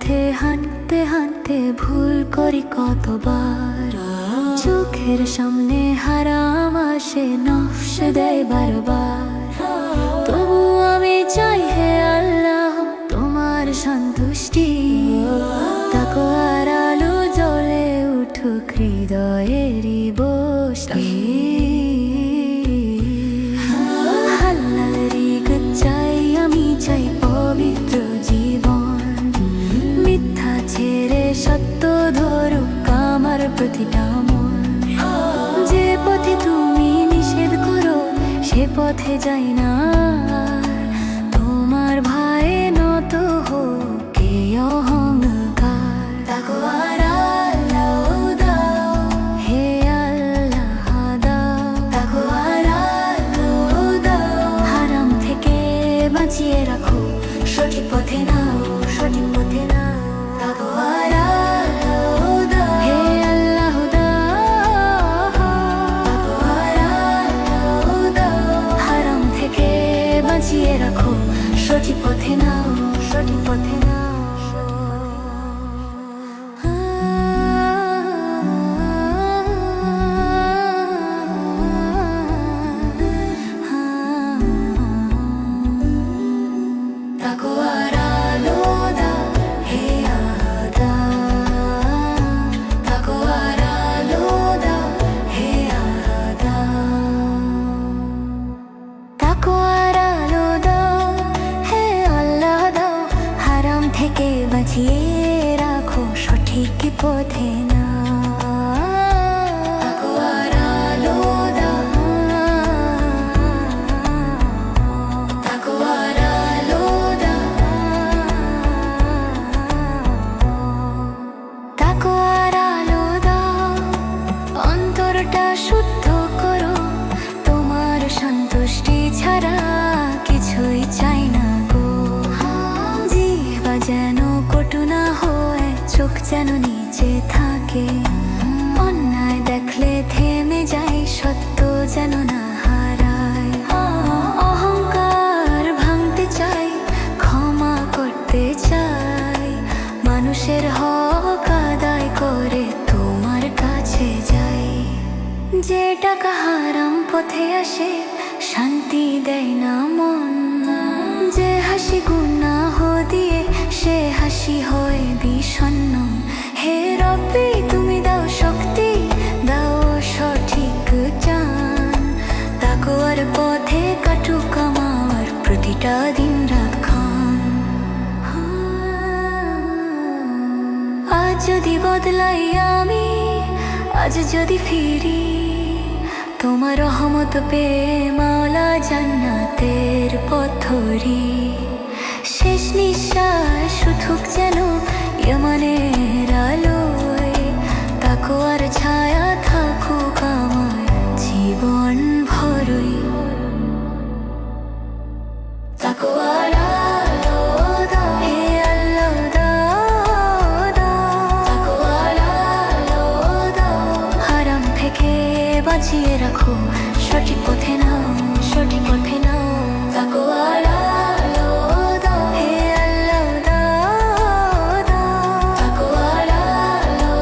পথে হাঁটতে হাঁটতে ভুল করি কতবার, চোখের সামনে হারাম আসে, নফস দেয় বারবার। তবু আমি চাই হে আল্লাহ তোমার সন্তুষ্টি, তাকওয়ার আলো জ্বলে উঠুক হৃদয়েরই বসতি। হালাল রিজিক চাই আমি, চাই পবিত্র জীবন, মিথ্যা ছেড়ে সত্য ধরুক আমার প্রতিটা মন। যে পথে তুমি নিষেধ করো সে পথে যাই না, তোমার ভয়ে নত হোক এই অহংকার। তাকওয়ার আলো দাও হে আল্লাহ দাও, তাকওয়ার আলো দাও, হারাম থেকে বাঁচিয়ে রাখো, সঠিক পথে নাও, সঠিক পথে নাও। তাকওয়ার আলো দাও হে আল্লাহ দাও, তাকওয়ার আলো দাও, হারাম থেকে বাঁচিয়ে রাখো, সঠিক পথে নাও, সঠিক পথে নাও। তাকওয়ার আলো দাও হে আদা, তাকওয়ার আলো দাও হে আদা, তাকওয়ার আলো দাও হে আল্লাহ দাও, হারাম থেকে বাঁচিয়ে রাখো, সঠিক পথে না। তাকওয়ার আলো দাও, তাকওয়ার আলো দাও, তাকওয়ার আলো দাও, অন্তরটা শুদ্ধ করো, তোমার সন্তুষ্টি ছাড়া কিছুই চাই না গো। জিহ্বা যেন কটু না হয়, চোখ যেন নিচে থাকে, অন্যায় দেখলে থেমে যাই, সত্য যেন না হারায়। অহংকার ভাঙতে চাই, ক্ষমা করতে চাই, মানুষের হক আদায় করে তোমার কাছে যাই। যে টাকা হারাম পথে আসে শান্তি দেয় না মন, যে হাসি গুনাহ দিয়ে সে হাসি হয় বিষণ্ণ। হে রব্বি তুমি দাও শক্তি, দাও সঠিক জ্ঞান, তাকওয়ার পথে কাটুক আমার প্রতিটা দিন রাখান। আজ যদি বদলাই আমি, আজ যদি ফিরি, তোমার রহমত পেয়ে মাওলা জান্নাতের পথ ধরি। শেষ নিঃশ্বাস উঠুক যেন ইয়ামানের আলোয়, তাকওয়ার ছায়া থাকুক আমার জীবন ভরই। তাকওয়ার আলো দাও হে আল্লাহ দাও, তাকওয়ার আলো দাও, হারাম থেকে বাঁচিয়ে রাখো, সঠিক পথে নাও, সঠিক পথে নাও। তাকওয়ার আলো দাও হে আল্লাহ দাও, তাকওয়ার আলো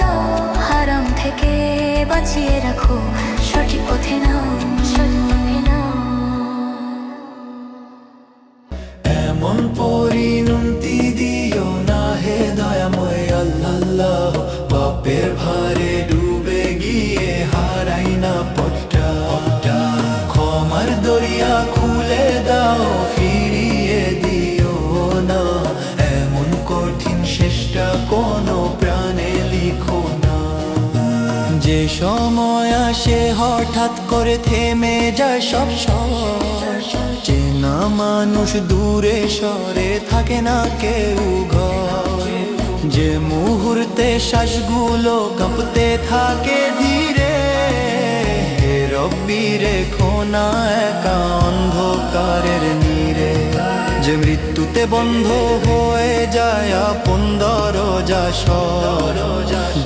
দাও, হারাম থেকে বাঁচিয়ে রাখো, সঠিক পথে নাও, সঠিক পথে নাও। এমন পরিণতি দিও না হে দয়াময় আল্লাহ, পাপের ভারে ডুবে গিয়ে হারাই না পথটা। ক্ষমার দরিয়া খুলে দাও, ফিরিয়ে দিও না, এমন কঠিন শেষটা কোনো প্রাণে লিখো না। যে সময় আসে হঠাৎ করে থেমে যায় সব চেনা মানুষ দূরে সরে থাকে না কেউ ঘর, যে মুহূর্তে শ্বাসগুলো কাঁপতে থাকে ধীরে। হে রব্বি রেখো না একা অন্ধকারের নীড়ে, যে মৃত্যুতে বন্ধ হয়ে যায় আপন দরজা সব,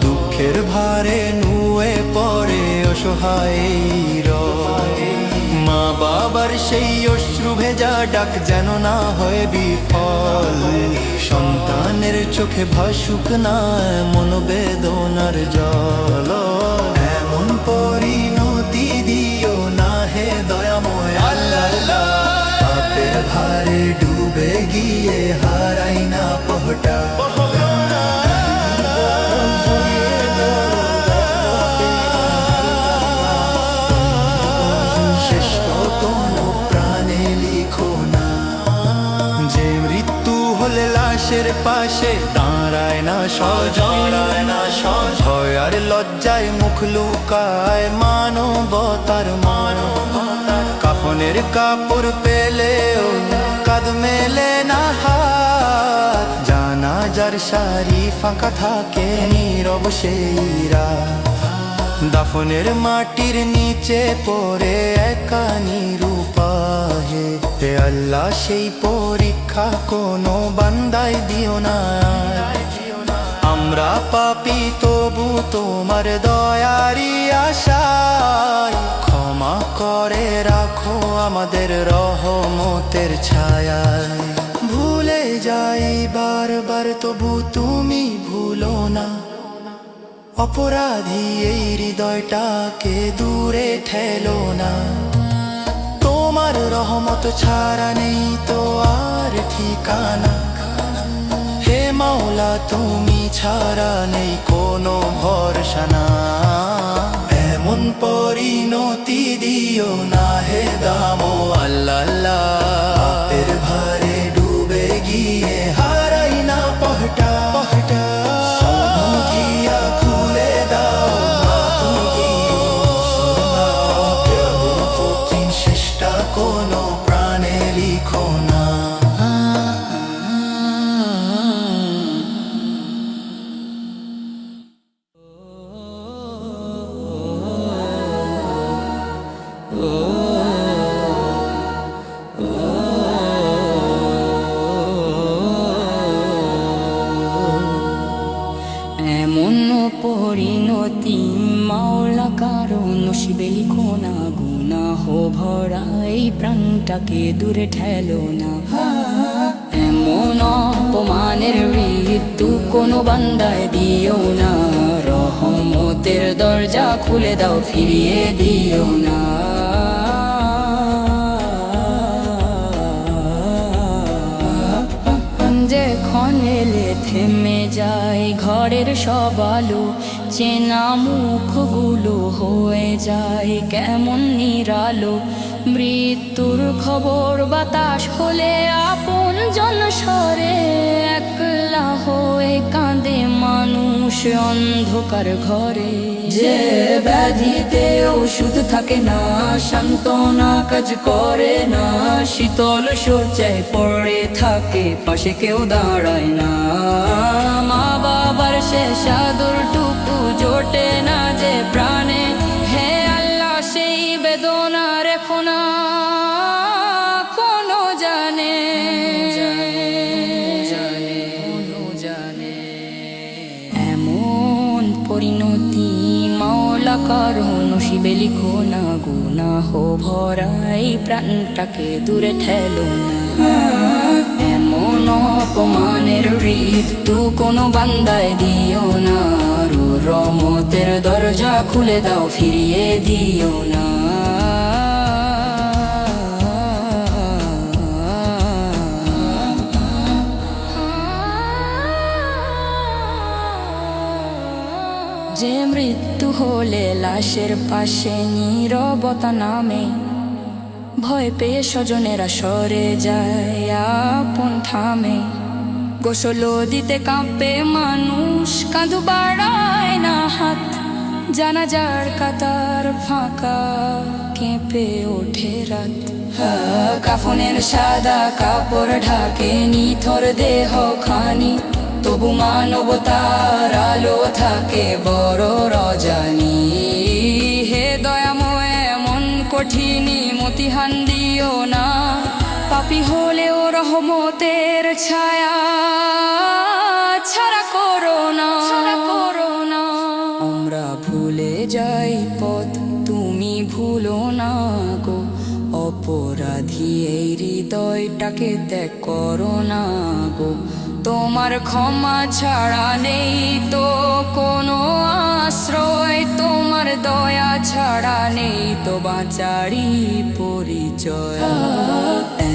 দুঃখের ভারে নুয়ে পড়ে অসহায় রব। মা বাবার সেই অশ্রু ভেজা ডাক যেন না হয় বিফল। ফল সন্তানের চোখে ভাসুক না এমন বেদনার জল এমন পরিণতি দিও না হে দয়াময় আল্লাহ পাপের ভারে ডুবে গিয়ে হারাই না পহটা লাশের পাশে দাঁড়ায় না স্বজন ভয় আর লজ্জায় মুখ লুকায় মানবতার কাফনের কাপড় পেলেও কাঁধ মেলে না হাত জানাজার সারি ফাঁকা থাকে নীরব সেই রাত দাফনের মাটির নিচে পড়ে একা নিরুপাহে হে আল্লাহ সেই পরীক্ষা কোনো বান্দায় দিও না আমরা পাপী তবু তোমার দয়ারি আশায় ক্ষমা করে রাখো আমাদের রহমতের ছায়ায় ভুলে যাই বারবার তবু তুমি ভুলো না অপরাধী এই হৃদয়টাকে দূরে ঠেলো না তোমার রহমত ছাড়া নেই তো আর ঠিকানা হে মাওলা তুমি ছাড়া নেই কোনো ভরসা না এমন পরিণতি দিও না হে দামো আল্লাহ পাপের ভারে ডুবে গিয়ে হারাই না পহটা কোনো প্রাণে লিখো না এমন পরিণতি মাওলা কারো নসিবে লিখো না গুনাহ ভরা এই প্রাণটাকে দূরে ঠেলো না এমন অপমানের মৃত্যু কোনো বান্দায় দিও না রহমতের দরজা খুলে দাও ফিরিয়ে দিও না এলে থেমে যায় ঘরের সব আলো চেনা মুখগুলো হয়ে যায় কেমন নিরালো মৃত্যুর খবর বাতাস হলে আপন জন সরে একলা হয়ে কাঁদে মানুষ অন্ধকার ঘরে যে ব্যাধিতে ওষুধ থাকে না সান্ত্বনা কাজ করে না শীতল শয্যায় পড়ে থাকে পাশে কেউ দাঁড়ায় না মা বাবার শেষ আদরটুকু জোটে না যে প্রাণে হে আল্লাহ সেই বেদনা রেখো না কোনো জানে এমন পরিণতি মাওলা কারো নসিবে লিখো না গুনাহ ভরা এই প্রাণটাকে দূরে ঠেলো না এমন অপমানের মৃত্যু কোনো বান্দায় দিও না রহমতের দরজা খুলে দাও ফিরিয়ে দিও না যে মৃত্যু হলে লাশের পাশে নীরবতা নামে ভয় পেয়ে স্বজনেরা সরে যায় আপন থামে গোসল দিতে কাঁপে মানুষ কাঁধ বাড়ায় না হাত জানাজার কাতার ফাঁকা কেঁপে ওঠে রাত কাফনের সাদা কাপড় ঢাকে নিথর দেহ খানি তবু মানবতার আলো থাকে বড় রজনী হে দয়াময় এমন কঠিনী মতিহান দিও না পাপী হলেও রহমতের ছায়া ছাড়া করো না আমরা ভুলে যাই পথ তুমি ভুলো না গো অপরাধী এই হৃদয়টাকে ত্যাগ করো না গো। তোমার ক্ষমা ছাড়া নেই তো কোনো আশ্রয়, তোমার দয়া ছাড়া নেই তো বাঁচারই পরিচয়।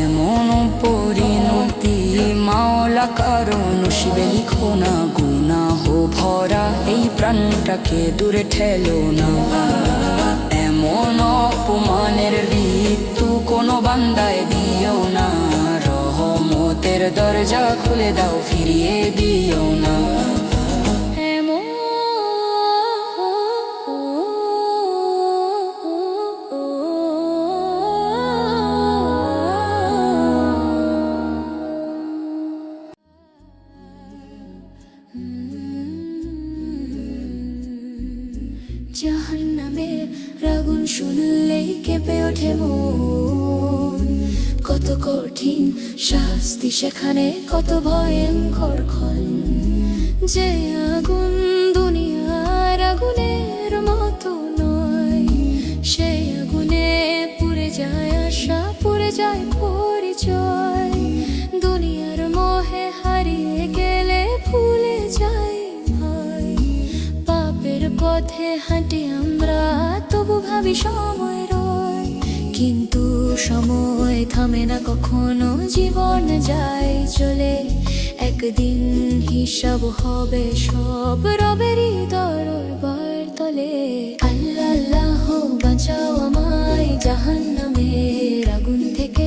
এমন পরিণতি মাওলা কারো নসিবে লিখো না, গুনাহ ভরা এই প্রাণটাকে দূরে ঠেলো না। এমন অপমানের ঋতু কোনো বান্দায় দিও না, রহমতের দরজা খুলে দাও, ফিরিয়ে দিও না। জাহান্নামের আগুন শুনলেই কেঁপে ওঠে মন, কত কঠিন শাস্তি সেখানে, কত ভয়ঙ্কর ক্ষণ। যে আগুন দুনিয়ার আগুনের মতো নয়, সেই আগুনে পুড়ে যায় আশা, পুড়ে যায় পরিচয়। দুনিয়ার মোহে হারিয়ে গেলে ভুলে যায় ভয়, পাপের পথে হাঁটি আমরা তবু ভাবি সময় রয়। কিন্তু সময় থামে না কখনো, জীবন যায় চলে, একদিন হিসাব হবে সব রবেরই দরবার তলে। আল্লাহ আল্লাহ বাঁচাও আমায় জাহান্নামের আগুন থেকে,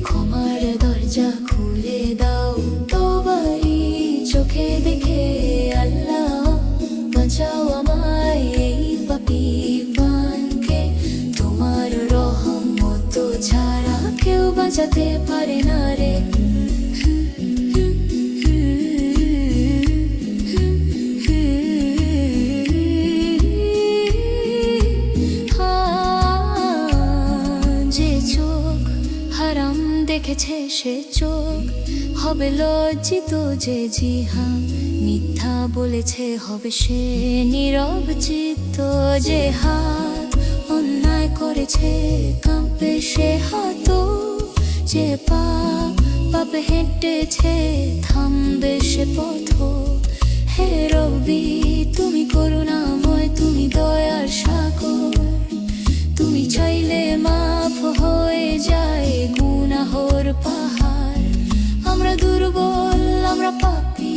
ক্ষমার দরজা খুলে দাও তওবারি চোখে দেখে। আল্লাহ বাঁচাও আমায় এই পাপী প্রাণকে, তোমার রহমত ছাড়া কেউ বাঁচাতে পারে না রে। যে চোখ হারাম দেখেছে সে চোখ হবে লজ্জিত, যে জিহা মিথ্যা বলেছে হবে সে নীরব চিত্ত। যে হাত অন্যায় করেছে কাঁপবে সে হাত, যে পাপে হেঁটেছে থামবে সে পথ। হে রব্বি তুমি করুণাময়, তুমি দয়ার সাগর, তুমি চাইলে মাফ হয়ে যায় গুনাহর পাহাড়। আমরা দুর্বল, আমরা পাপী,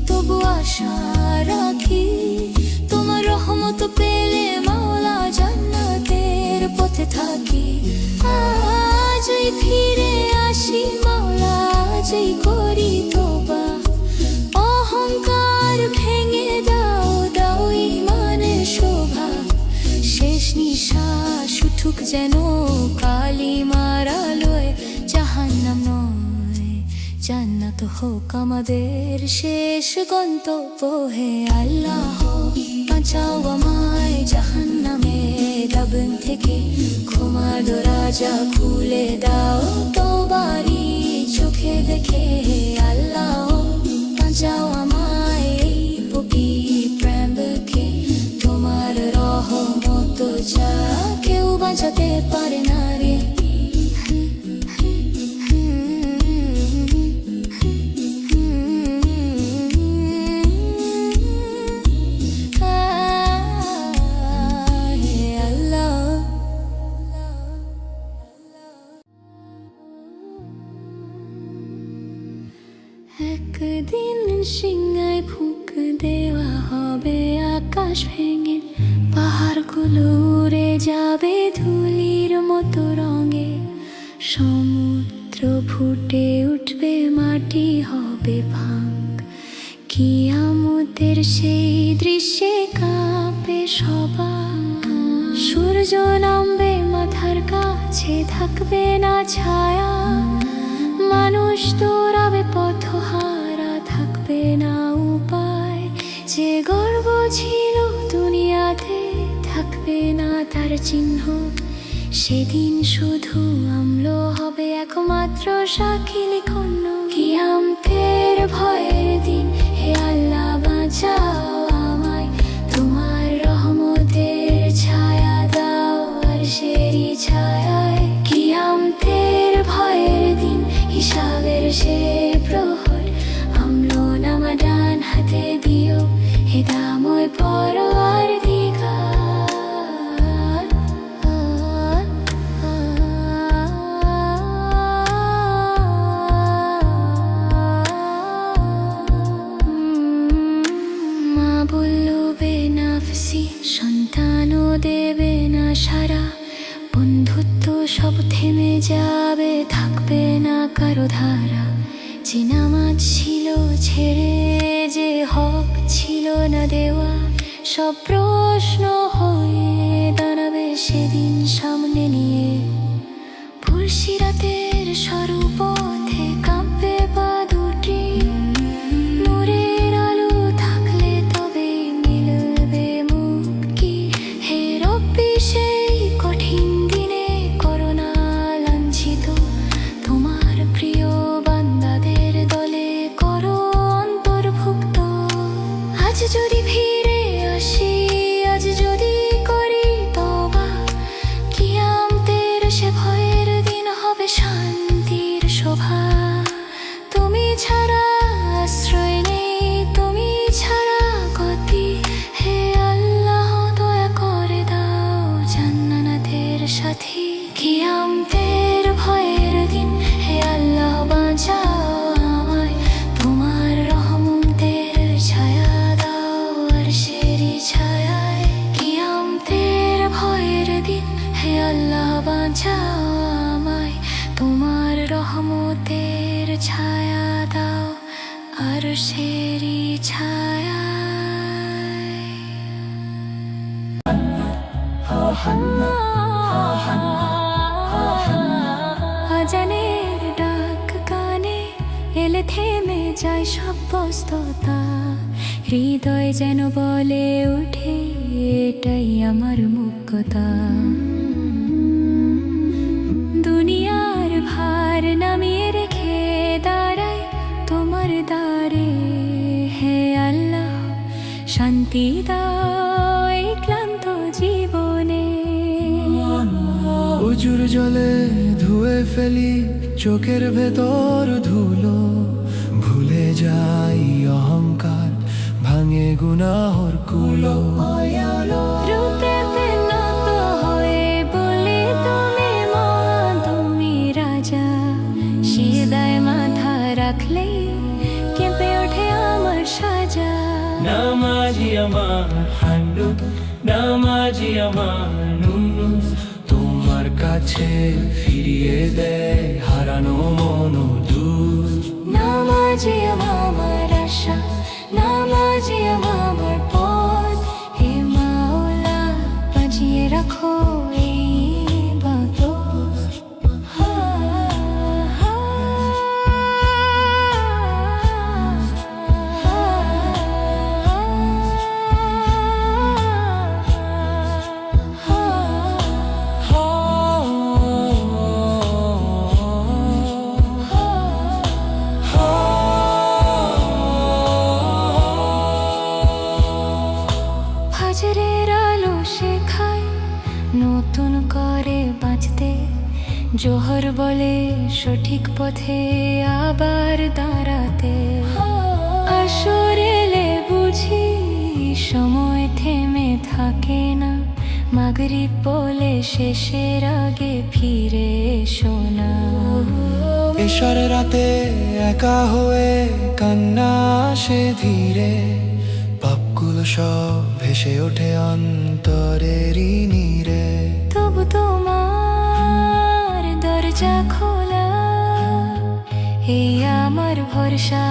তবু আশা রাখি, তোমার রহমত পেলে মাওলা জান্নাতের পথে থাকি। আজই ফিরে আসি মাওলা, আজই করি তোবা, অহংকার ভেঙে দাও, দাও ঈমানের শোভা। শেষ নিঃশ্বাস উঠুক যেন কালিমার আলোয়, জাহান্নাম নয় জান্নাত হোক আমাদের শেষ গন্তব্য। হে আল্লাহ বাঁচাও আমায় জাহান্নামের আগুন থেকে, ক্ষমার দরজা খুলে দাও তওবারি চোখে দেখে। হে আল্লাহ বাঁচাও আমায় এই পাপী প্রাণকে, তোমার রহমত ছাড়া কেউ বাঁচাতে পারে না রে। একদিন সিংহায় ফুঁক দেওয়া হবে আকাশ ভেঙে, পাহাড়গুলো উড়ে যাবে ধুলির মতো রঙে। সমুদ্র ফুটে উঠবে, মাটি হবে ভাঙ, কিয়ামতের সেই দৃশ্যে কাঁপে সবাই। সূর্য নামবে মাথার কাছে, থাকবে না ছায়া, মানুষ দৌড়াবে পথহারা, থাকবে না উপায়। যে গর্ব ছিল দুনিয়াতে থাকবে না তার চিহ্ন, সেদিন শুধু আমলো হবে একমাত্র সাক্ষী লিখন। কিয়ামতের ভয়ের দিন, হে আল্লাহ বাঁচাও আমায়, তোমার রহমতের ছায়া দাও আরশেরই ছায়ায়। কিয়ামতের ভয়ের দিন, পরোয়ার দিগার মা বলল বেনাফসি সন্তানও দেবে না সারা, বন্ধুত্ব সব থেমে যাবে, থাকবে না কারো ধারা। যে নামাজ ছিল ছেড়ে, যে হক ছিল না দেওয়া, সব প্রশ্ন হয়ে দাঁড়াবে সেদিন সামনে নিয়ে। ফুলসিরাতের স্বরূপথে কাঁপবে পা দুটি, নূরের আলো থাকলে তবে মিলবে মুক্তি। হে রব্বি সেই কঠিন দিনে করোনা লাঞ্ছিত, তোমার প্রিয় বান্দাদের দলে করো অন্তর্ভুক্ত। আজ যদি ফিরে আসি, আজ যদি করি তওবা, কিয়ামতের সে ভয়ের দিন হবে শান্তির শোভা। তুমি ছাড়া আশ্রয় নেই, তুমি ছাড়া গতি, হে আল্লাহ দয়া করে দাও জান্নাতের সাথী। কিয়ামতের ভয়ের দিন হে আল্লাহ বাঁচাও আমায়, তোমার রহমতের ছায়া দাও আরশেরি ছায়ায়। কিয়ামতের ভয়ের দিন হে আল্লাহ বাঁচাও আমায়, তোমার রহমতের ছায়া দাও আরশেরি ছায়ায়। আজানের ডাক কানে এলে থেমে যায় সব ব্যস্ততা, হৃদয় যেন বলে উঠে এটাই আমার মুখ্যতা। দুনিয়ার ভার নামিয়ে রেখে দাঁড়াই তোমার দ্বারে, হে আল্লাহ শান্তি দাও এই ক্লান্ত জীবনে। উজুর জলে ধুয়ে ফেলি চোখের ভেতর ধুলো, ভুলে যাই অহংকার, ভাঙে গুনাহর কুলো। রূপে নত হয়ে বলি তুমি মহান, তুমি রাজা। সিজদায় মাথা রাখলেই কেঁপে ওঠে আমার সাজা। নামাজি আমার হান্ডু, নামাজি আমার নুনু, তোমার কাছে ফিরিয়ে দেয় হারানো মন দূর। নামাজি আমার আশা, নামাজি আমার পথ, হে মাওলা বাঁচিয়ে রাখো এই ইবাদত। ফাজরের আলো শেখায় নতুন করে বাঁচতে, জোহর বলে সঠিক পথে আবার দাঁড়াতে। আসর এলে বুঝি সময় থেমে থাকে না, মাগরিব বলে শেষের আগে ফিরে এসো না। এশার রাতে একা হয়ে কান্না আসে ধীরে, পাপগুলো সব ভেসে ওঠে অন্তরেরই নীরে। তবু তোমার দরজা খোলা, এই আমার ভরসা।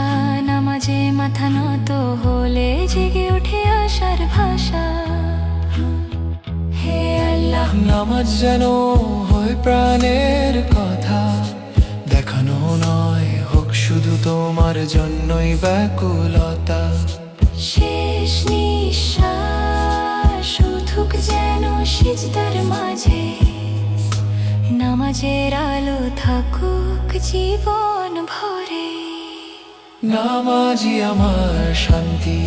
নামাজে মাথা নত হলে জেগে ওঠে আশার ভাষা। হে আল্লাহ নামাজ যেন হয় প্রাণের কথা, দেখানো নয় হোক শুধু তোমার জন্যই ব্যাকুলতা। শেষ নিঃশ্বাস উঠুক যেন সিজদার মাঝে, নামাজের আলো থাকুক জীবন ভরে। নামাজি আমার শান্তি,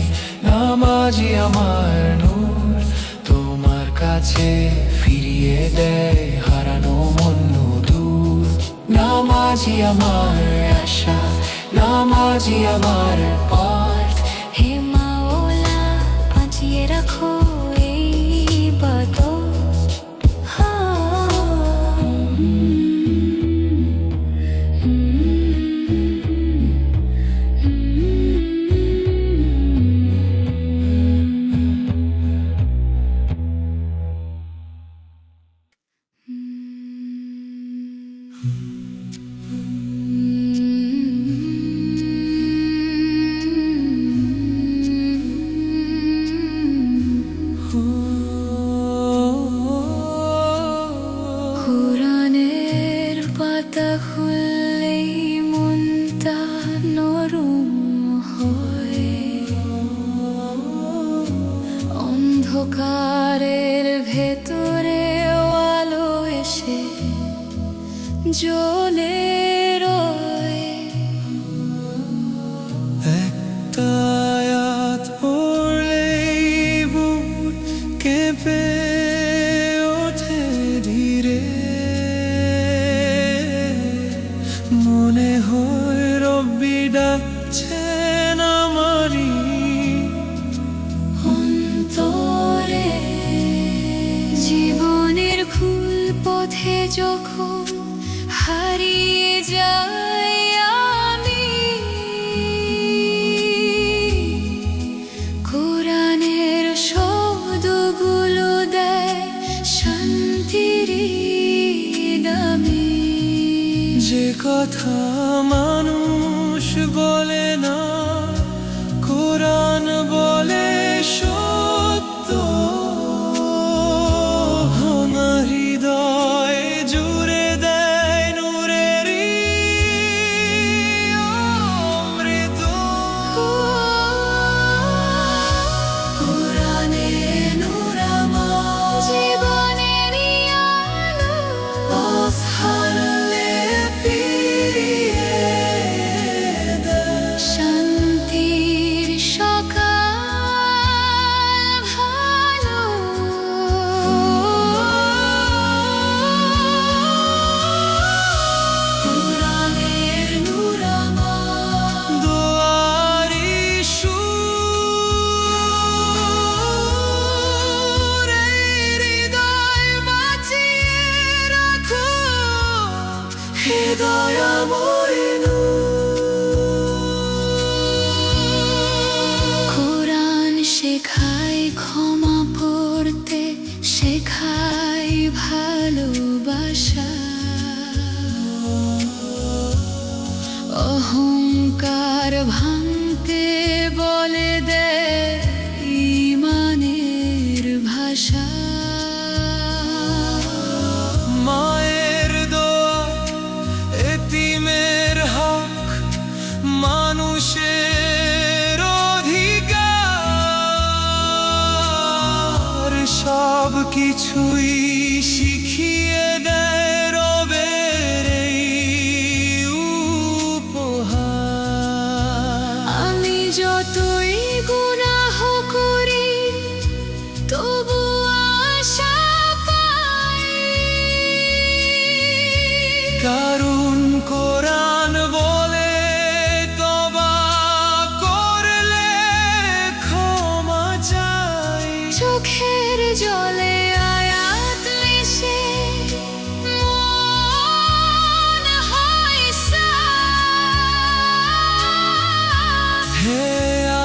নামাজি আমার নূর, তোমার কাছে ফিরিয়ে দেয় হারানো মন দূর। নামাজি আমার আশা, নামাজি আমার পথ, হে মাওলা বাঁচিয়ে অন্ধকারের ভেতরে আলো এসে জ্বলে রয়। একটা আয়াত পড়লেই বুক কেঁপে ওঠে ধীরে, মনে হয় রব্বি ডাকছেন আমারই অন্তরে। জীবনের ভুল পথে যখন হারিয়ে যাই আমি, কোরআনের শব্দগুলো দেয় শান্তির দামি। যে কথা মানুষ বলে না, কোরআন বলে সত্য। আমার হৃদয় জুড়ে দেয় নূরেরই অমৃত। কোরআনে নূর আমার জীবনেরই আলো। পথ হারালে ফিরিয়ে দেয় শান্তির সকাল ভালো। কোরআনের নূর আমার দোয়ারি সুর, এই হৃদয় বাঁচিয়ে রাখো হে দয়াময় নূর। কোরআন শেখায় ক্ষমা করতে, শেখায় ভালোবাসা। অহংকার ভাঙতে বলে দেয় ঈমানের ভাষা। মায়ের দোয়া, এতিমের হক, মানুষের অধিকার, সব কিছুই শিখিয়ে দেয় রবের এই উপহার। আমি যতই গুনাহ করি তবু আশা পাই, কারণ কোরআন বলে তওবা করলে ক্ষমা চাই। চোখের জলে আয়াত মিশে মন হয় সাফ। হে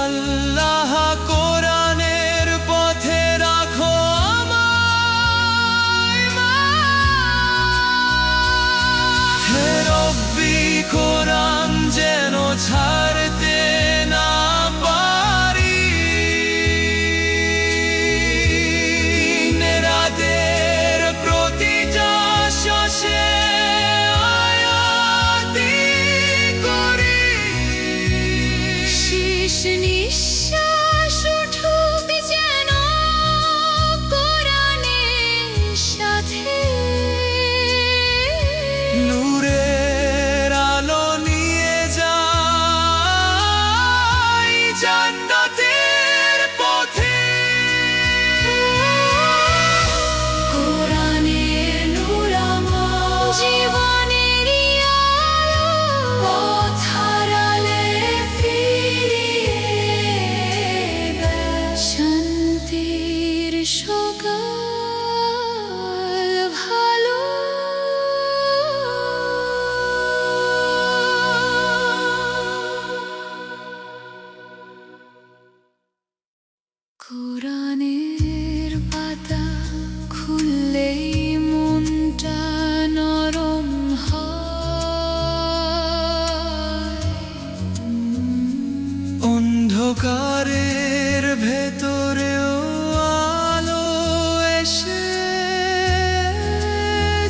আল্লাহ, কোরআনের পথে রাখো আমায় মাফ। হে রব্বি, কোরআন যেন ছাড়তে না পারি। রাতের প্রতিটা শ্বাসে আয়াতি করি। শেষ নিঃশ্বাস উঠুক যেন কোরআনের সাথে। নূরের আলো নিয়ে যাই জান্নাতের পথে। কোরআনের নূর আমার জীবনেরই আলো। পথ হারালে ফিরিয়ে দেয় শান্তির সকাল ভালো। কোরআনের পাতা খুললেই মনটা নরম হয়। অন্ধকারের ভেতরেও আলো এসে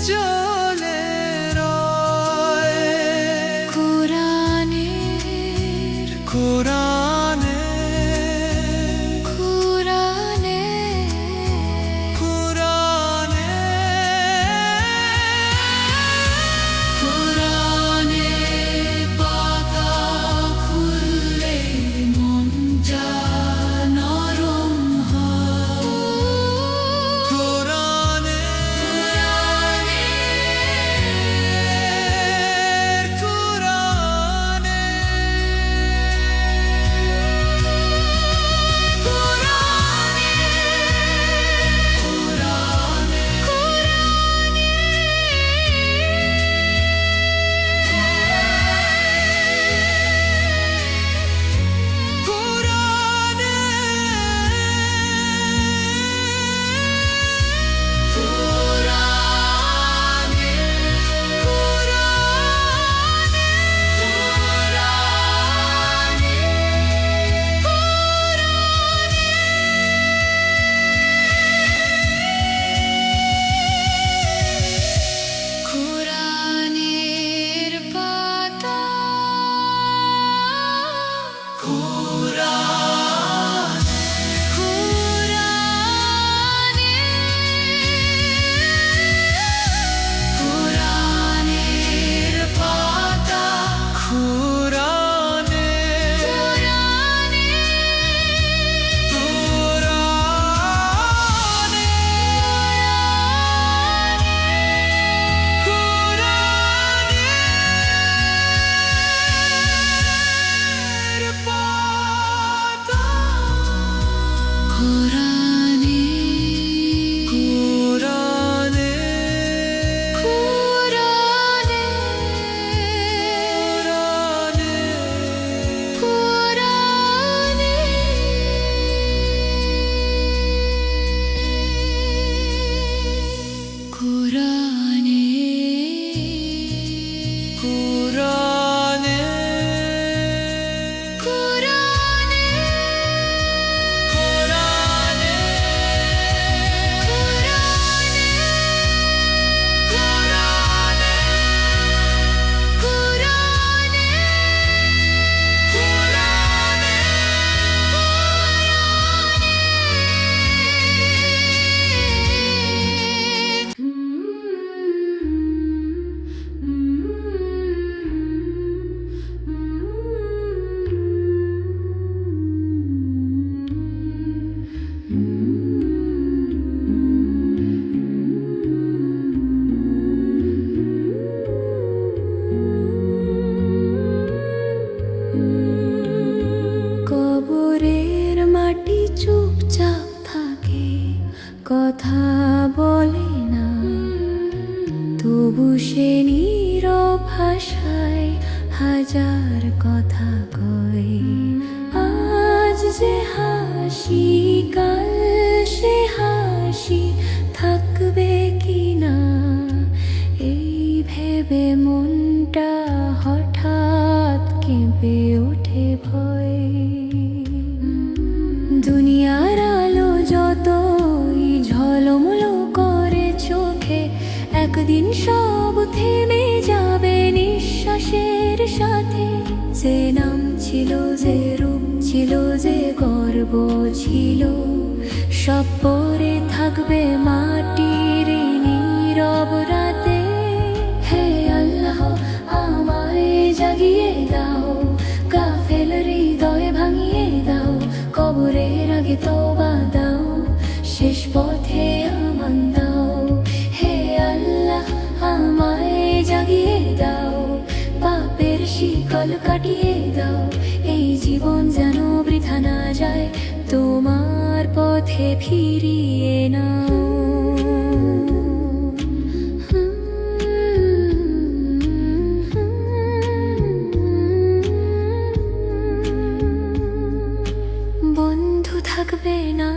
জ্বলে রয়। কোরআনের কোরআনের কথা বলে না, তবু সে নীরব ভাষায় হাজার কথা কয়। আজ যে হাসি কাল সে হাসি থাকবে কি না, এই ভেবে মনটা হঠাৎ কেঁপে ওঠে ভয়। দুনিয়ার আলো যতই ঝলমলো করে চোখে, একদিন সব থেমে যাবে নিঃশ্বাসের সাথে। যে নাম ছিল, যে রূপ ছিল, যে গর্ব ছিল, সব পরে থাকবে মাটির নীরব রাতে। হে আল্লাহ, আমায় জাগিয়ে দাও, গাফেল হৃদয় ভাঙিয়ে দাও, কবরের আগে তওবা দাও, শেষ পথে আমান দাও। হে আল্লাহ, আমায় জাগিয়ে দাও, পাপের শিকল কাটিয়ে দাও, এই জীবন যেন বৃথা না যায়, তোমার পথে ফিরিয়ে নাও। বন্ধু থাকবে না,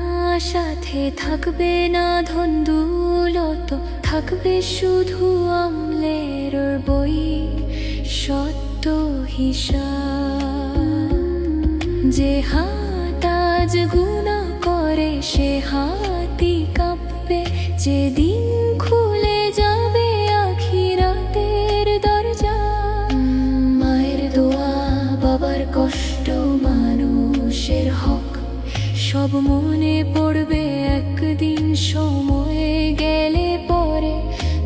সাথে থাকবে না ধন দৌলত, থাকবে শুধু আমলের বই, সত্য হিসাব। যে হাত আজ গুনাহ করে সে হাতই কাঁপবে, যেদিন খুলে যাবে আখিরাতের দরজা। মায়ের দোয়া, বাবার কষ্ট, মানুষের হক, সব মনে পড়বে একদিন সময় গেলে পরে।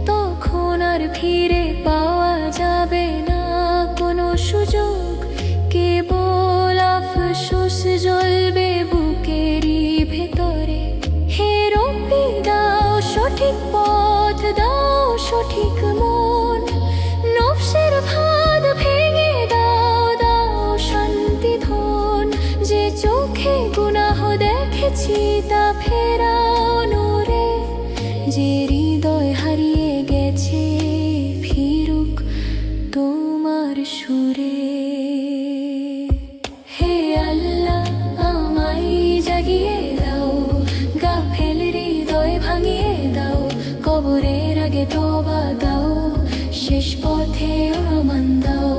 তখন আর ফিরে পাওয়া যাবে না কোনো সুযোগ, কেবল আফসোস জ্বলবে বুকেরই ভেতরে। হে রব্বি, দাও সঠিক পথ, দাও সঠিক মন, নফসের ফাঁদ ভেঙে দাও, দাও শান্তি ধন। যে চোখে গুনাহ দেখেছি তা ফেরাও নূরে, যে হৃদয় হারিয়ে গেছে ফিরুক তোমার সুরে। হে আল্লাহ, আমায় জাগিয়ে দাও, গাফেল হৃদয় ভাঙিয়ে দাও, কবরের আগে তওবা দাও, শেষ পথে আমান দাও।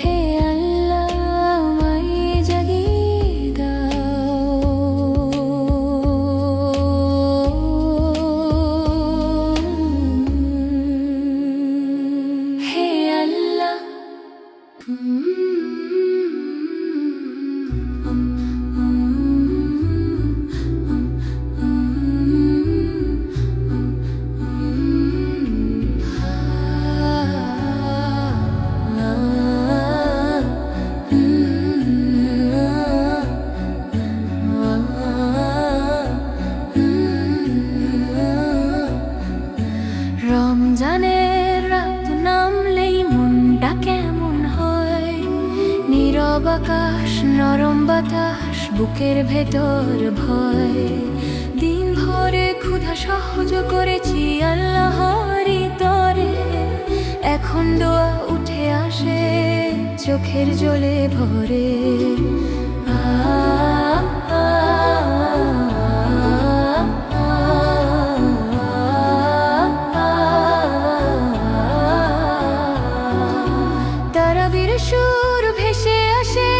হে আল্লাহ, আমায় জাগিয়ে দাও। হে আল্লাহ, রমজানের রাত নামলেই মনটা কেমন হয়, নীরব আকাশ, নরম বাতাস, বুকের ভেতর ভয়। দিন ভরে ক্ষুধা সহ্য করেছি আল্লাহরই তরে, এখন দোয়া উঠে আসে চোখের জলে ভরে। তারাবির সুর ভেসে আসে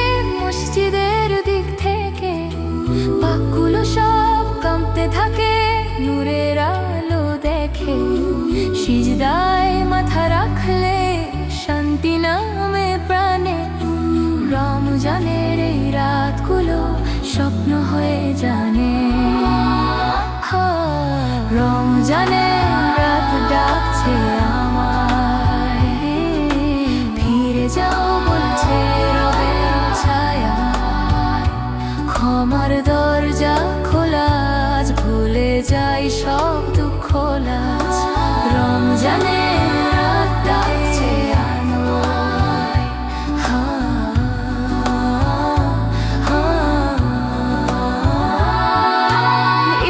মসজিদের দিক থেকে, পাকগুলো সব কাঁপতে থাকে নূরের আলো দেখে। সিজদায় মাথা রাখলে শান্তি নামে প্রাণে, রমজানের এই রাতগুলো স্বপ্ন হয়ে জানে। রমজানের রাত ডাকছে আমায়, ফিরে যাও বলছে রবের ছায়া। ক্ষমার দরজা খোলা, আজ ভুলে যাই সব দুঃখ লাজ। রমজানের রাত ডাকছে আমায়।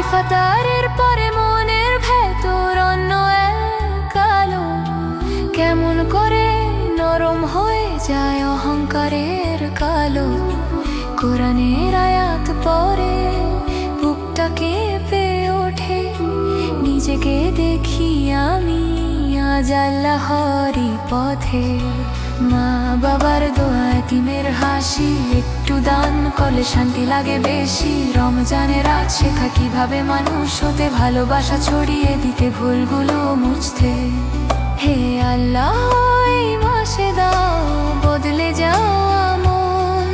ইফতারের পরে যায় অহংকারের কালো, কোরআনের আয়াত পড়ে বুকটা কেঁপে ওঠে। নিজেকে দেখি আমি আজ আল্লাহরই পথে। মা বাবার দোয়া, এতিমের হাসি, একটু দান করলে শান্তি লাগে বেশি। রমজানের রাত শেখা কিভাবে মানুষ হতে, ভালোবাসা ছড়িয়ে দিতে, ভুলগুলো মুছতে। হে আল্লাহ, এই মাসে দাও বদলে যাওয়া মন,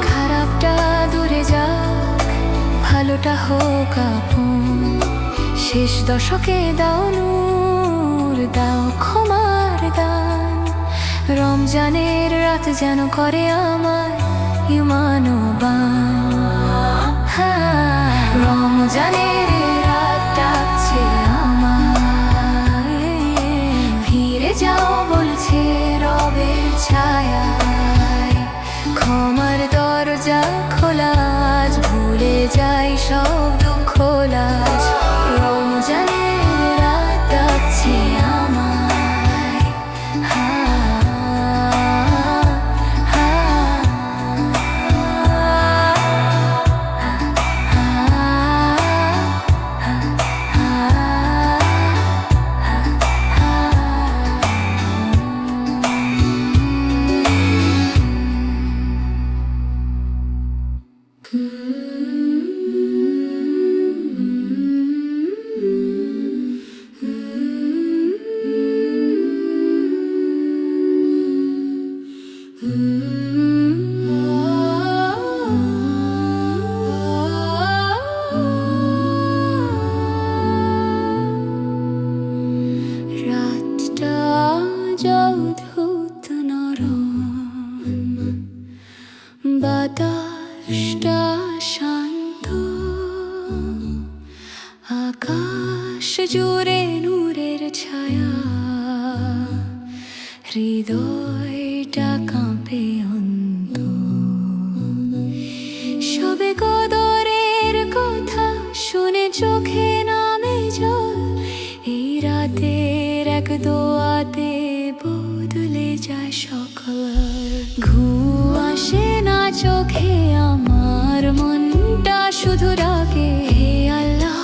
খারাপটা দূরে যাক, ভালোটা হোক আপন। শেষ দশকে দাও নূর, দাও ক্ষমার দান। রমজানের রাত যেন করে আমার ইমানবান। রমজানের রাত ডাকছে আমায়, ফিরে যাও বলছে রবের ছায়ায়। ক্ষমার দরজা খোলা আজ, ভুলে যাই সব দুঃখ লাজ। রমজানের রাত ডাকছে আমায়। রাতটা অদ্ভুত নরম, বাতাসটা শান্ত, আকাশ জুড়ে নূরের ছায়া। হৃদয়টা কাঁপে অন্ত, সবে কদরের কথা শুনে চোখে নামে জল। এই রাতের এক দোয়াতে বদলে যায় সকল। ঘুম আসে না চোখে আমার, মনটা শুধু ডাকে হে আল্লাহ,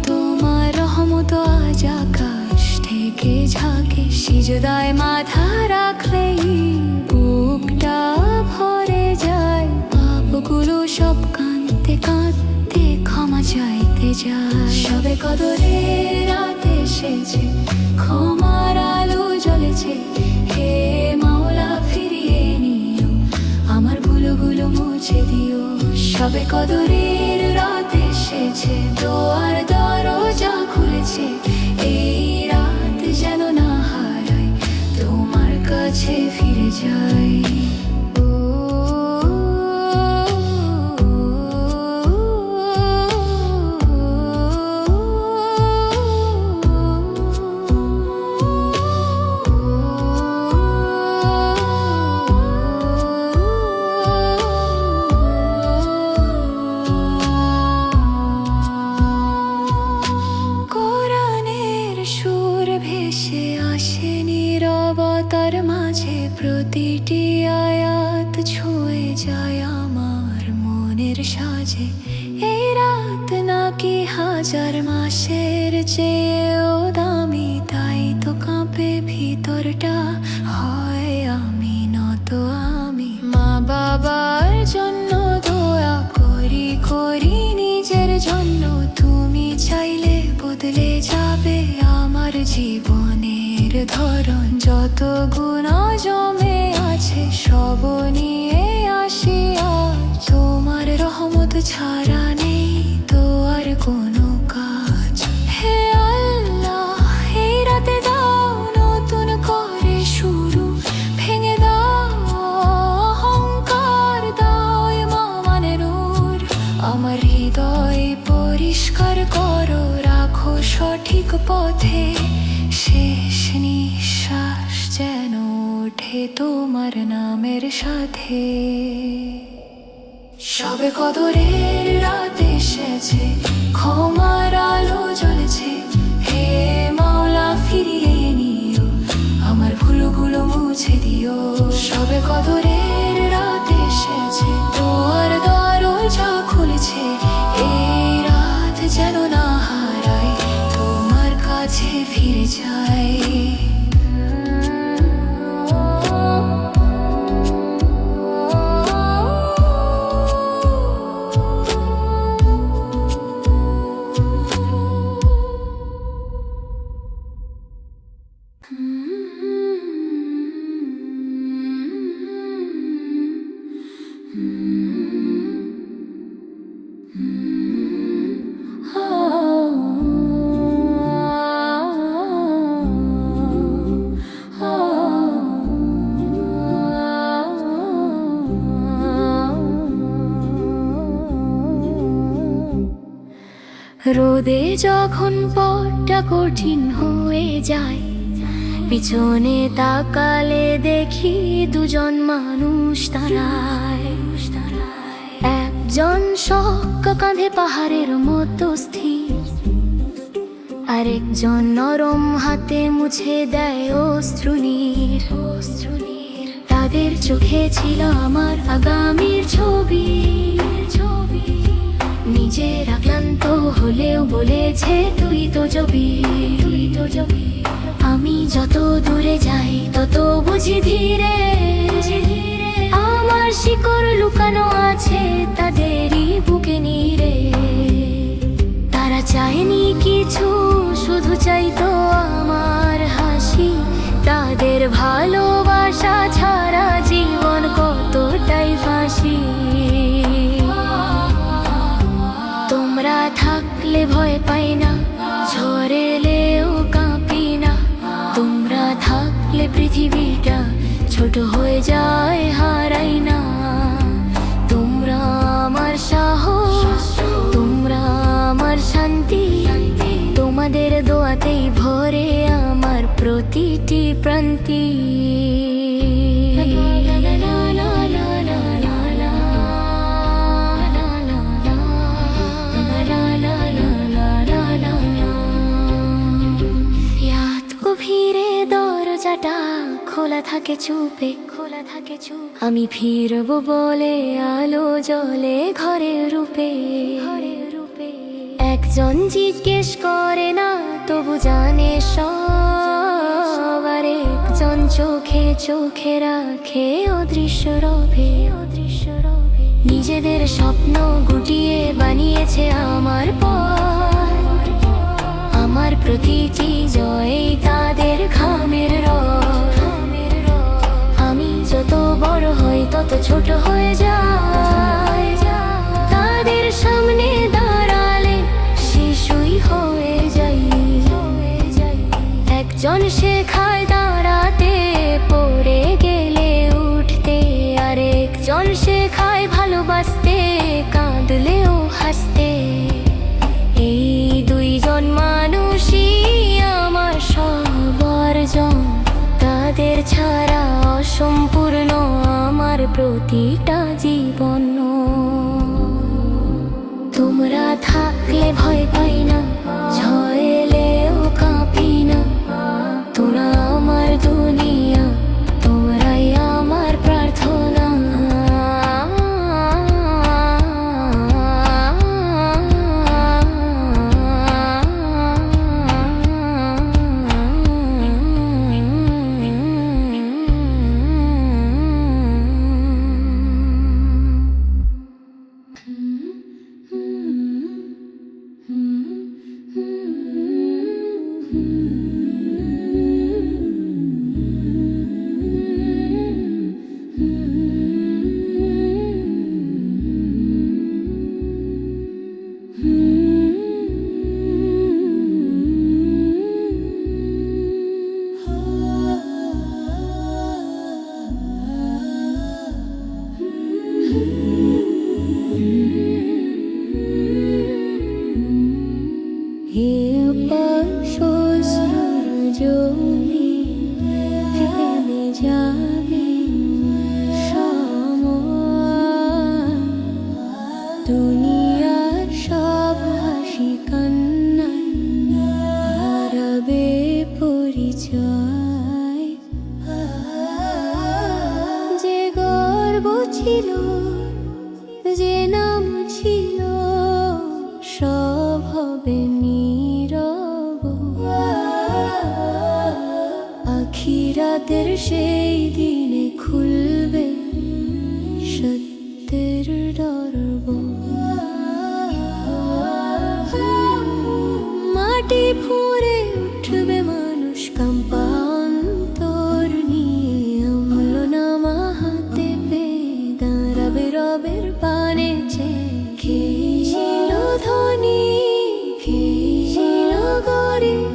তোমার রহমত আজ আকাশ থেকে ঝাঁকে। সিজদায় মাথা রাখলেই বুকটা ভরে যায়, পাপগুলো সব কাঁদতে কাঁদতে ক্ষমা চাইতে যায়। সবে কদরের রাত এসেছে, ক্ষমার আলো জ্বলেছে। হে মাওলা, ফিরিয়ে নিও, আমার ভুলগুলো মুছে দিও। সবে কদরের রাত এসেছে, দোয়ার দরজা খুলেছে। এই রাত যেন না হারাই, তোমার কাছে ফিরে যাই। নীরবতার মাঝে প্রতিটি আয়াত ছুঁয়ে যায় আমার মনের সাজে। এই রাত নাকি হাজার মাসের চেয়েও দামি, তাই তো কাঁপে ভিতরটা, হয় আমি নত আমি। মা বাবার জন্য দোয়া করি করি নিজের জন্য, তুমি চাইলে বদলে যাবে আমার জীবনের ধরন। যত গুণা জমে আছে সব নিয়ে আসি আজ, তোমার রহমত ছাড়া নেই তো আর কোনো কাজ। হে আল্লাহ, এই রাতে দাও নতুন করে শুরু, ভেঙে দাও অহংকার, দাও ইমানের নূর। আমার হৃদয় পরিষ্কার করো, রাখো সঠিক পথে। শেষ নিঃশ্বাস যেন ওঠে তোমার নামের সাথে। সবে কদরের রাত এসেছে, ক্ষমার আলো জ্বলেছে। হে মাওলা, ফিরিয়ে নিও, আমার ভুলগুলো মুছে দিও। সবে কদরের রাত এসেছে, তোর দরজা খুলেছে। এই রাত যেন না হারাই, তোমার কাছে ফিরে যাই। রোদে যখন পথটা কঠিন হয়ে যায়, পিছনে তাকালে দেখি দুজন মানুষ দাঁড়ায়। একজন শক্ত কাঁধে পাহাড়ের মতো স্থির, আরেকজন নরম হাতে মুছে দেয় অশ্রুনীর। তাদের চোখে ছিল আমার আগামীর ছবি। নিজের আক্লান্ত হলেও বলেছে তুই তো যাবি, তুই তো যাবি। আমি যত দূরে যাই তত বুঝি ধীরে আমার শিকড় লুকানো আছে তাদেরই বুকে নিরে। তারা চায়নি কিছু, শুধু চাইতো আমার হাসি। তাদের ভালোবাসা ছাড়া জীবন কতটাই ফাঁসি। তোমরা থাকলে ভয় পাই না, ঝড় এলেও কাঁপি না। তোমরা থাকলে পৃথিবীটা ছোট হয়ে যায়, হারাই না। তোমরা আমার সাহস, তোমরা আমার শান্তি। তোমাদের দোয়াতেই ভরে আমার প্রতিটি প্রান্তি। গভীরে দরজাটা খোলা থাকে চুপে, খোলা থাকে চুপ। আমি ফিরবো বলে আলো জ্বলে ঘরের রূপে, ঘরের রূপে। একজন জিজ্ঞেস করে না তবু জানে সব, আর একজন চোখে চোখে রাখে অদৃশ্য রবে, অদৃশ্য রবে। নিজেদের স্বপ্ন গুটিয়ে বানিয়েছে আমার পথ। আমার প্রতিটি জয় তাদের ঘামের রথ। আমি যত বড় হই তত ছোট হয়ে যায়। তাদের সামনে দাঁড়ালে শিশুই হয়ে যাই। একজন শেখায় দাঁড়াতে, পড়ে গেলে উঠতে। আর একজন শেখায় ভালোবাসতে, কাঁদলেও হাসতে। এই দুইজন মানুষই আমার সব অর্জন। তাদের ছাড়া অসম্পূর্ণ আমার প্রতিটা জীবন। তোমরা থাকলে ভয় পাই না, ঝড় এলেও কাঁপি না। তোমরা আমার দুনিয়া, তোমরাই আমার প্রার্থনা। দুনিয়ার সব হাসি কান্নায় হারাবে পরিচয়। যে ছিল, যে নাম ছিল সব হবে নীরব। আখিরাতের সেই দিনে খুলবে সত্যের দরব। মাটি ফুঁড়ে উঠবে মানুষ কাম্পান্তর নিয়ে, অম্ল নামা হাতে পেয়ে দাঁড়াবে রবের পানে চেয়ে। কে ছিল ধনী, কে ছিল গরিব,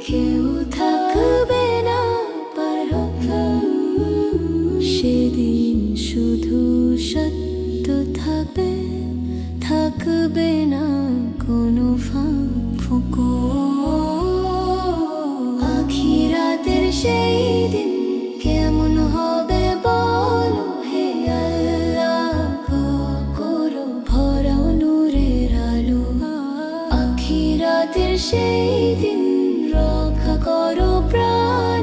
কেউ থাকবে না পরকাল। সেদিন শুধু সত্য থাকবে, থাকবে না কোনো ফাঁক ফোকর। আখিরাতের সেই দিন কেমন হবে বলো হে আল্লাহ, করো ভরাও নূরের আলো। আখিরাতের সেই দিন রক্ষা করো প্রাণ,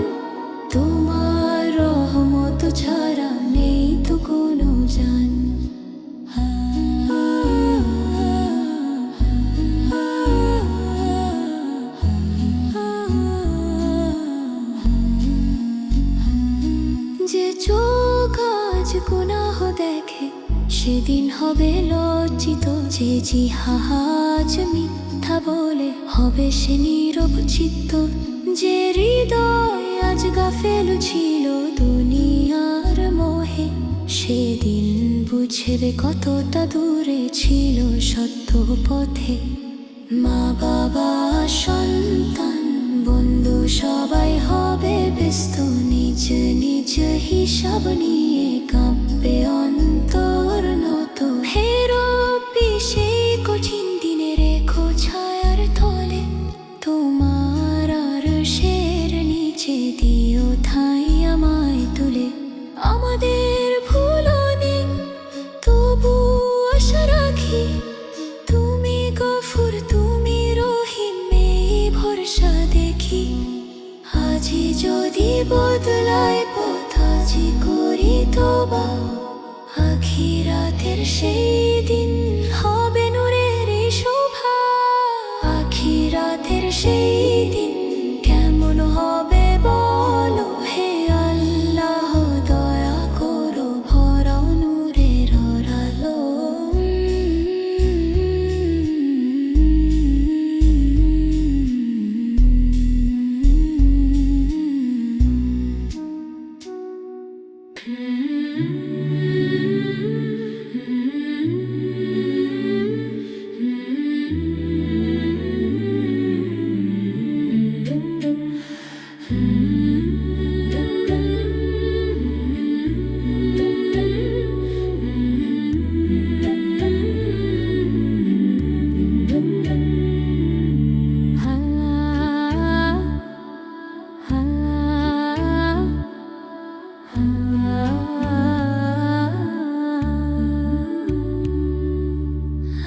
তোমার রহমত ছাড়া নেই তো কোনো জান। যে চোখ আজ গুনাহ দেখে সেদিন হবে লজ্জিত, যে জিহাজ মিথ্যা বলে হবে সে নীরব চিত্ত। যে হৃদয় আজ গাফেল ছিল দুনিয়ার মোহে, সেদিন বুঝবে কতটা দূরে ছিল সত্য পথে। মা বাবা সন্তান বন্ধু সবাই হবে ব্যস্ত, নিজ নিজ হিসাব নিয়ে কাঁপবে অন্তর নত। হে রব্বি সেই কঠিন দিনে রেখো ছায়ার তলে, তোমার আরশের নিচে দিও ঠাঁই আমায় তুলে। আমাদের ভুলও নেই তবু আশা রাখি, তুমি গফুর তুমি রহিম এই ভরসা দেখি। আজি যদি বদলায় পথ আজি করি তোবা, আখিরাতের সেই দিন হবে নূরের এই শোভা। আখিরাতের সেই দিন কেমন হবে বলো হে আল্লাহ, দয়া করো ভরাও নূরের আলো।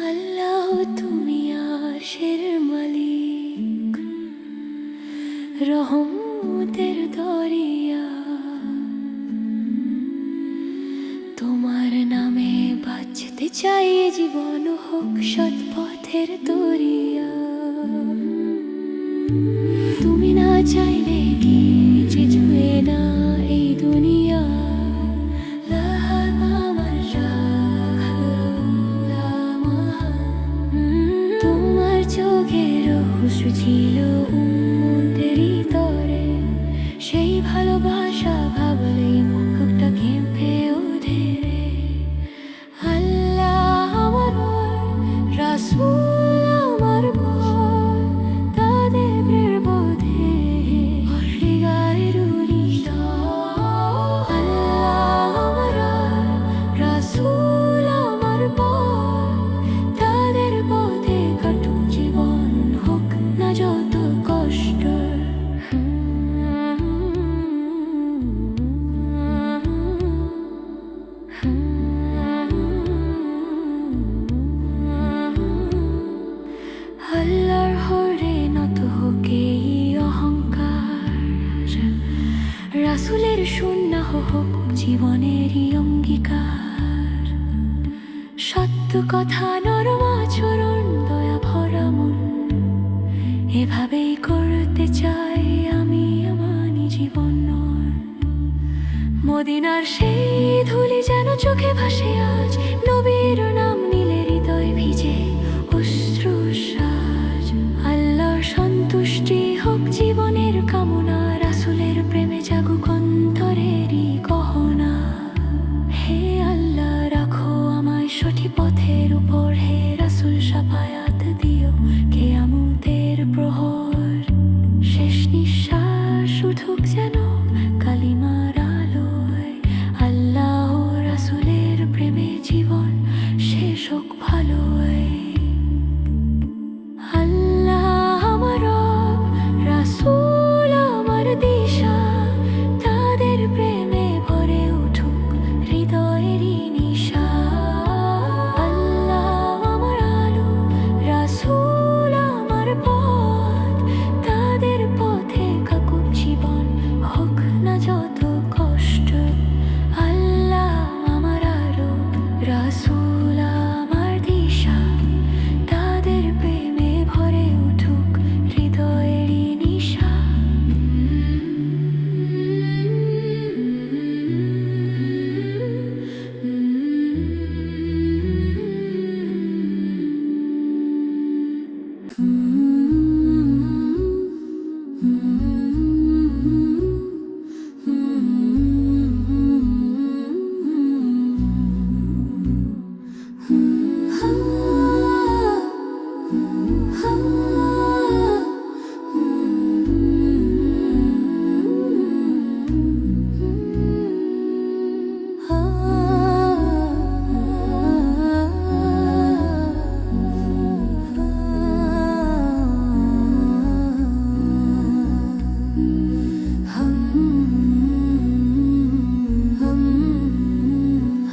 আল্লাহ তুমি আরশের মালিক, রহমতের দরিয়া। তোমার নামে বাঁচতে চাই জীবন হোক সৎ পথের দরিয়া। তুমি না চাইলে কি যে ছুঁয়ে না এই দুনিয়া। তোমার চোখের হুসু ছিল উম্মতেরই তরে, সেই ভালোবাসা ভাবলেই মুখটা কেঁপে ওঠে রে। আল্লাহ আমার রাসূল আমার পর, তাদের প্রের বোধে অস্বীকারের উনিশটা। আল্লাহ আমার রাসূল আমার পর, তাদের পথে কাটুক জীবন হোক না যত কষ্ট। আল্লাহর হরে নত হোক এই অহংকার, রাসূলের সুন্নাহ হোক জীবনেরই অঙ্গীকার। মৃদু কথা নরম আচরণ দয়া ভরা মন এভাবেই করতে চাই আমি আমার জীবন মদিনার সেই ধুলি যেন চোখে ভাসে আজ নবীর নাম নিলে হৃদয় ভিজে অশ্রু সাজ আল্লাহর সন্তুষ্টি হোক জীবনের কামনা রাসূলের প্রেমে জাগুক অন্তরেরই গহনা হে আল্লাহ রাখো আমায় সঠিক পথের উপর হে রাসূল শাফায়াত দিও কিয়ামতের প্রহর শেষ নিঃশ্বাস উঠুক যেন কালিমার আলোয় আল্লাহ রাসূলের প্রেমে জীবন শেষ হোক ভালোয় আল্লাহ আমার রব রাসূল আমার দিশা তাদের প্রেমে ভরে উঠুক হৃদয়েরই নিশা আল্লাহ আমার আলো রাসূল আমার পথ তাদের পথে কাকুক জীবন হোক না যত কষ্ট আল্লাহ আমার আলো রাসূল আমার দিশা তাদের প্রেমে ভরে উঠুক হৃদয়েরই নিশা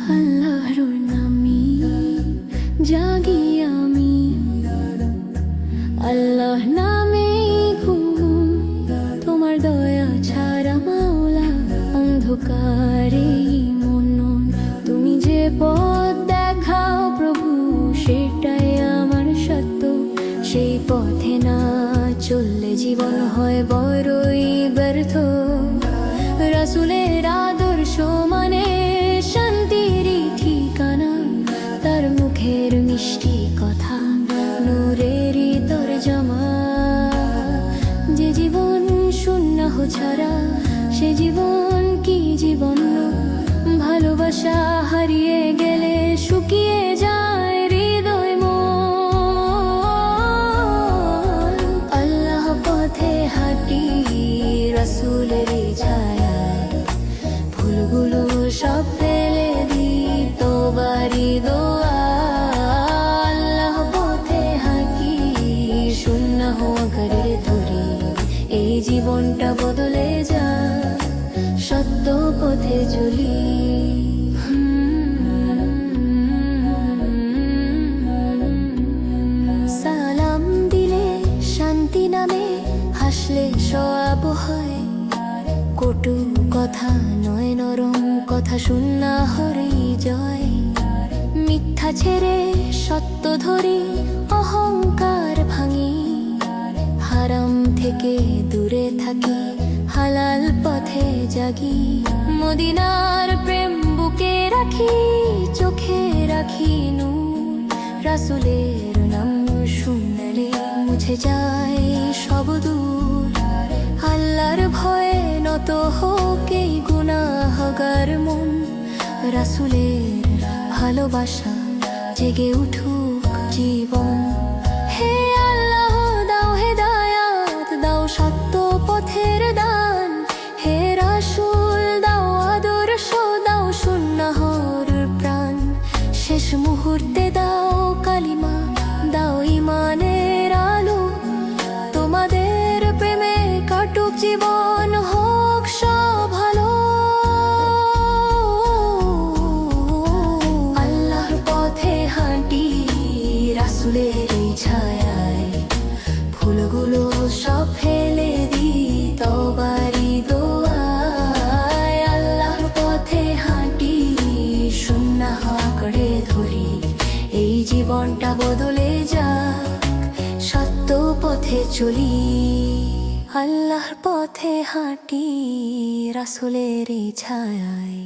আল্লাহর নামে জাগি আমি আল্লাহ নামে ঘুম তোমার দয়া ছাড়া মাওলা অন্ধকারে মনন তুমি যে পথ দেখাও প্রভু সেটাই আমার সত্য সেই পথে না চললে জীবন হয় বড়ই ব্যর্থ রাসূলের আদর্শ মানে শান্তিরই ঠিকানা তার মুখের মিষ্টি কথা নূরেরই তরজমা যে জীবন শূন্য ছাড়া সে জীবন কি জীবন ভালোবাসা হারিয়ে গেলে শুকিয়ে যায় হৃদয় মন আল্লাহ পথে হাঁটি রাসূলের ছায়া ফুলগুলো সব ফেলে দি তোবারি দোয়া আল্লাহ পথে হাঁটি শূন্য হওয়া করে ধরি এই জীবনটা বদলে যা সত্য পথে চলি সালাম দিলে শান্তি নামে হাসলে সওয়াব হয় কটু কথা নয় নরম কথা শুননা হরি জয় মিথ্যা ছেড়ে সত্য ধরি অহংকার ভাঙি হারাম থেকে দূরে থাকি হালাল পথে জাগি মদিনার প্রেম বুকে রাখি চোখে রাখি নূর রাসূলের নাম শুনলে মুছে যায় সব দূর আল্লাহর ভয়ে নত হোক এই গুনাহগার মন রাসূলের ভালোবাসা জেগে উঠুক জীবন হে আল্লাহ দাও হেদায়াত দাও সত্য পথের দান হে রাসূল দাও আদর্শ দাও সুন্নাহর প্রাণ শেষ মুহূর্তে দাও কালিমা দাও ঈমানের আলো তোমাদের প্রেমে কাটুক জীবন হোক সব ভালো আল্লাহর পথে হাঁটি রাসূলের ছায়ায় ফুলগুলো সব ফেলে দি তওবারি দোয়ায় আল্লাহর পথে হাঁটি সুন্নাহ আঁকড়ে ধরি এই পথে চলি, আল্লাহর পথে হাঁটি, রাসূলের ছায়ায়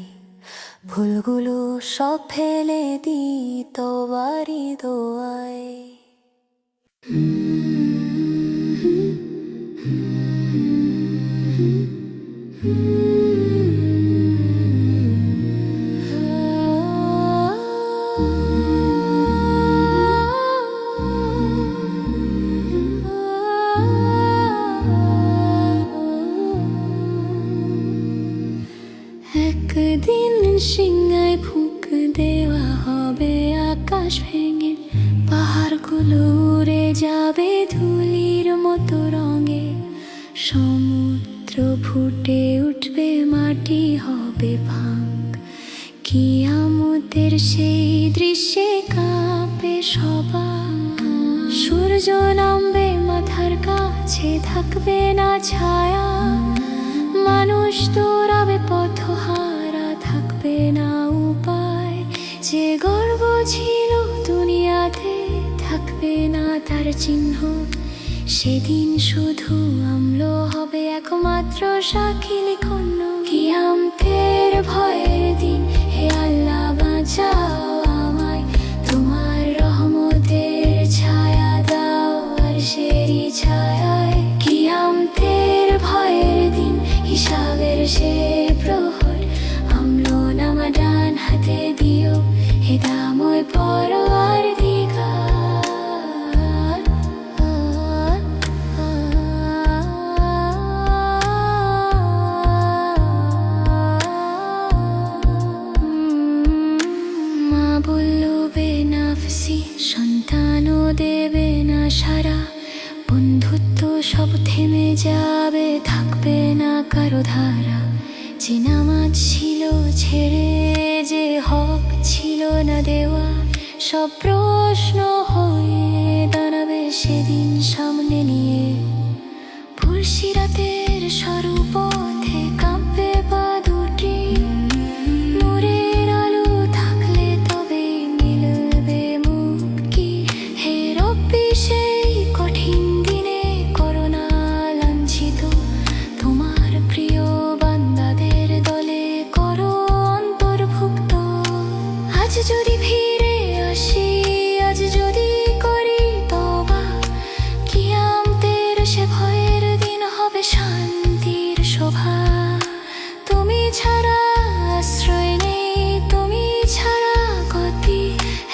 ভুলগুলো সব ফেলে দি তোবারি দোয়ায়। একদিন সিংহায় ফুঁক দেওয়া হবে, আকাশ ভেঙে পাহাড়গুলো উড়ে যাবে ধুলির মতো রঙে, সমুদ্র ফুটে উঠবে, মাটি হবে ভাঙ, কিয়ামতের সেই দৃশ্যে কাঁপে সবাই। সূর্য নামবে মাথার কাছে, থাকবে না ছায়া, মানুষ দৌড়াবে পথহারা, থাকবে না উপায়, যে গর্ব ছিল দুনিয়াতে থাকবে না তার চিহ্ন, সেদিন শুধু আমলো হবে একমাত্র সাক্ষী লিখন্য। কিয়ামতের ভয়ের দিন, হে আল্লাহ বাঁচাও আমায়, তোমার রহমতের ছায়া দাও আরশেরি ছায়ায়। কিয়ামতের ভয়ের দিন, হিসাবের সে প্রহর, আমলো নামা ডান হাতে দিও, হে দাময় পরওয়ার দিগার। মা বলল বেনাফসি, সন্তানও দেবে না সারা, বন্ধুত্ব সব থেমে যাবে, থাকবে না কারো ধারা, যে নামাজ ছিল ছেড়ে, যে হক ছিল না দেওয়া, সব প্রশ্ন হয়ে দাঁড়াবে সেদিন সামনে নিয়ে। ফুলসিরাতের সরুপথে কাঁপবে পা দুটি, নূরের আলো থাকলে তবে মিলবে মুক্তি। হে রব্বি সেই কঠিন দিনে করোনা লাঞ্ছিত, তোমার প্রিয় বান্দাদের দলে করো অন্তর্ভুক্ত। আজ যদি ফিরে আসি, আজ যদি করি তওবা, কিয়ামতের সে ভয়ের দিন হবে শান্তির শোভা। তুমি ছাড়া আশ্রয় নেই, তুমি ছাড়া গতি,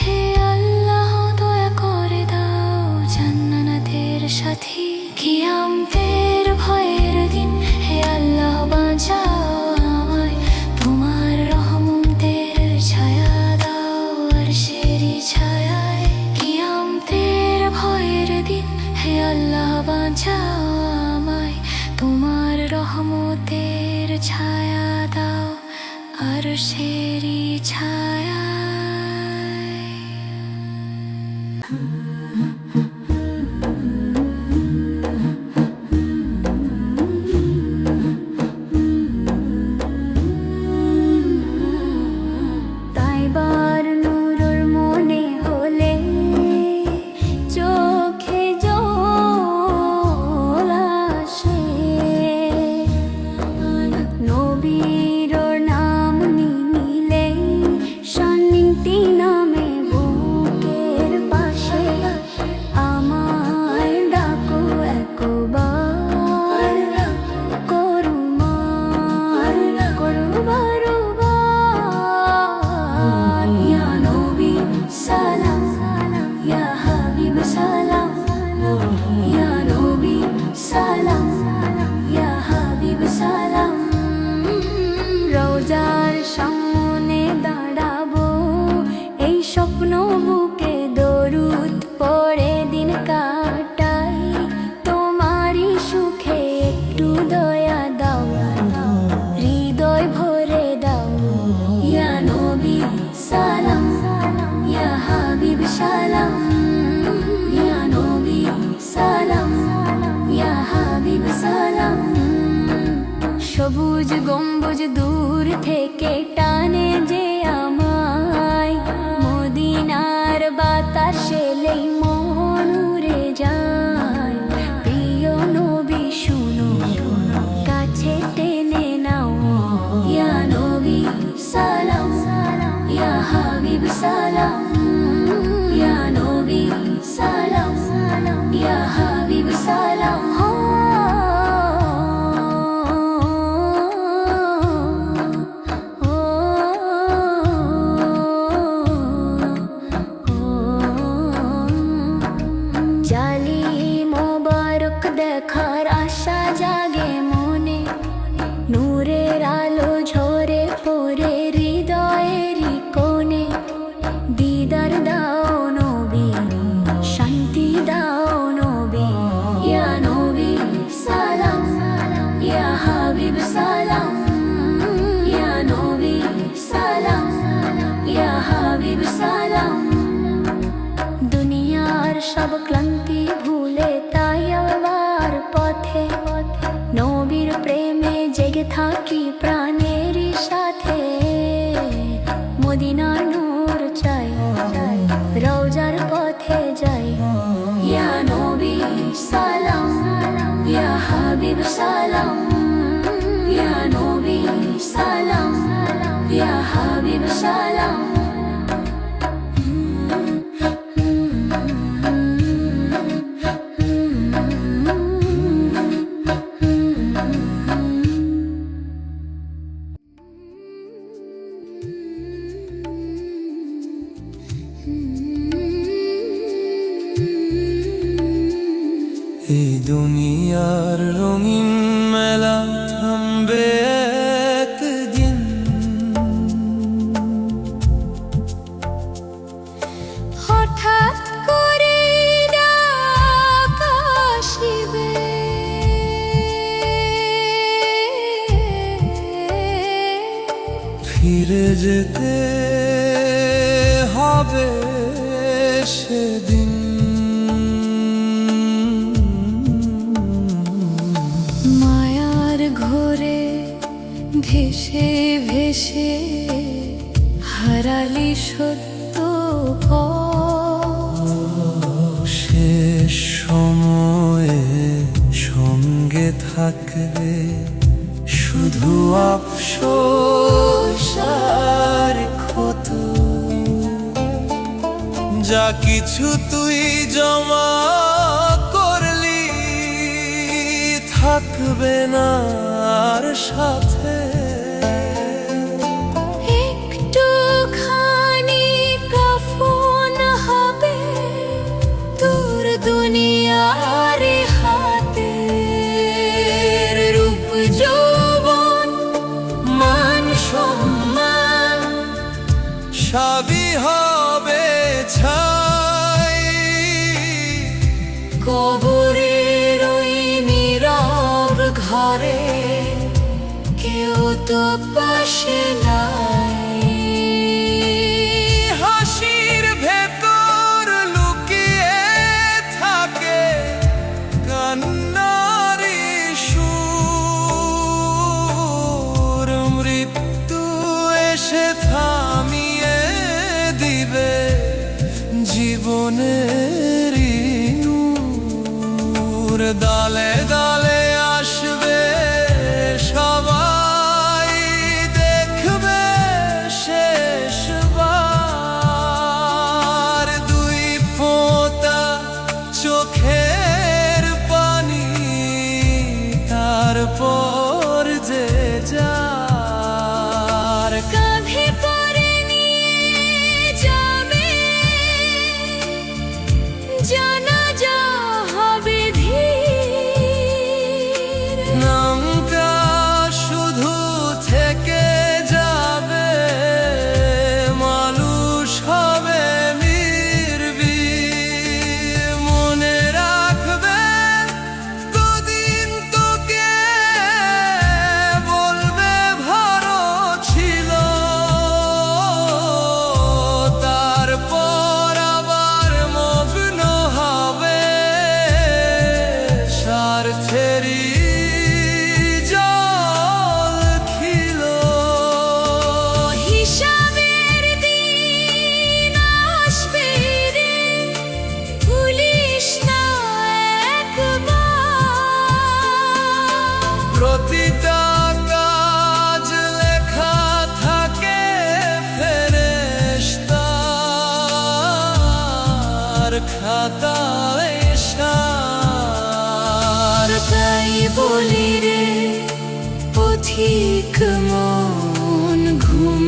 হে আল্লাহ দয়া করে দাও জান্নাতের সাথী। কিয়ামতের ভয়ের দিন, হে আল্লাহ বাঁচাও আমায়, তোমার রহমতের ছায়া দাও আরশেরি ছায়ায়। কিয়ামতের ভয়ের দিন, হে আল্লাহ বাঁচাও আমায়, তোমার রহমতের ছায়া দাও আরশেরি ছায়ায়। তাইবার নূরের মনে হলে চোখে জল আসে, নবীর নাম নিলে শান্তি নামে বুকের পাশে। আমায় ডাকো একবার, করুমার করবার ইয়া নবী সালাম, ইয়া হাবিব সালাম, ইয়া নবী সালাম, ইয়া হাবিব সালাম। রওজার সামনে দাঁড়াবো, এই স্বপ্ন বুকে দরুদ পড়ে দিন কাটাই, তোমারই সুখে একটু দয়া দাও, হৃদয় ভরে দাও। ইয়া নবী সালাম, ইয়া হাবিব সালাম, ইয়া নবী সালাম, ইয়া হাবিব সালাম। সবুজ গম্বুজ দূর থেকে টানে যে আমায়, মদিনার বাতাসে লেই মন উড়ে যায়। দেখার আশা জাগে মনে, নূরের আলো ঝরে পড়ে হৃদয়েরই কোণে। দিদার দাও নবী, শান্তি দাও নবী, ইয়া নবী সালাম, ইয়া হাবিব সালাম, ইয়া নবী সালাম, ইয়া হাবিব সালাম। দুনিয়ার সব ক্লান্তি ভুলে তাই আবার পথে, নবীর প্রেমে জেগে থাকি প্রাণেরই সাথে। মদিনার নূর চাই, রওজার পথে যাই, ইয়া নবী সালাম, ইয়া হাবিব সালাম, ইয়া নবী সালাম, ইয়া হাবিব সালাম। এই দুনিয়ার রঙিন মেলা থামবে একদিন, হঠাৎ করে ডাক আসিবে, ফিরে যেতে হবে সেদিন। মায়ার ঘোরে ভেসে ভেসে হারালি সত্য পথ। শেষ সময়ে সঙ্গে থাকবে শুধু আফসোস আর ক্ষত। যা কিছু তুই জমা করলি থাকবে না আর সাথে। একটুখানি কাফন হবে তোর দুনিয়ার হাতে, রূপ যৌবন মান সম্মান সবই হবে ছাই। কবরের ওই নীরব ঘরে কেউ তো পাশে নাই। হাসির ভেতর লুকিয়ে থাকে কান্নারি সুর। মৃত্যু এসে থামিয়ে দিবে জীবনের নূর। দালে দালে আসবে সবাই, দেখবে শেষবার দুই ফোঁটা চোখের পানি। তারপর যে যার কাঁধে করে নিয়ে যাবে, জানাজা হবে ধীর। নামটা শুধু থেকে যাবে, মানুষ হবে নির্ভীক। মনে রাখবে কদিন তোকে বলবে ভালো ছিল, তারপর আবার মগ্ন হবে স্বার্থেরই জল খিল। হিসাবের দিন আসবে রে, ভুলিস না একবার। প্রতিটা কাজ লেখা থাকে ফেরেশতার খাতায় ইশার। তাই বলি রে পথিক মন, ঘুম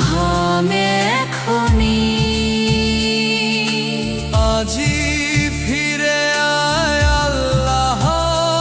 ভাঙে এখনি। আজি ফিরে আয় আল্লাহর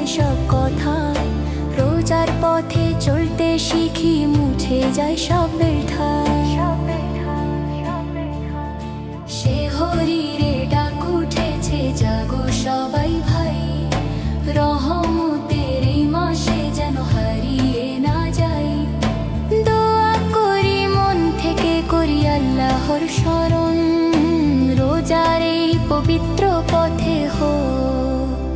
যায় সব কথা, রোজার পথে চলতে শিখি মুছে যায় সব ব্যথা। সে হরিরে ডাক উঠেছে, জাগো সবাই ভাই, রহমতের এই মাসে যেন হারিয়ে না যাই। দোয়া করি মন থেকে, করি আল্লাহর শরণ, রোজার এই পবিত্র পথে হোক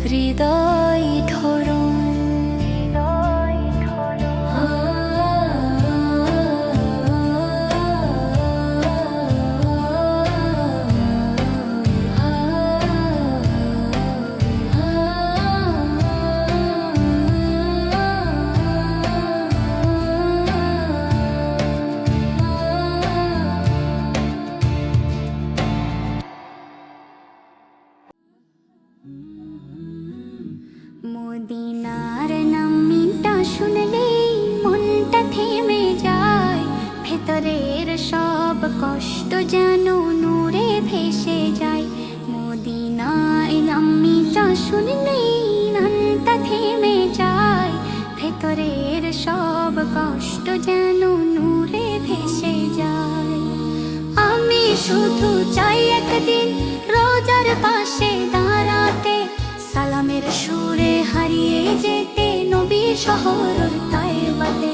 হৃদয় ধরণ। মদিনার নামটা শুনলেই মনটা থেমে যায়, ভেতরের সব কষ্ট যেন নূরে ভেসে যায়। মদিনার নামটা শুনলেই মনটা থেমে যায়, ভেতরের সব কষ্ট যেন নূরে ভেসে যায়। আমি শুধু চাই একদিন রোজার পাশে দাঁড়াতে, সালামের সুরে হারিয়ে যেতে নবীর শহর তাইবাতে।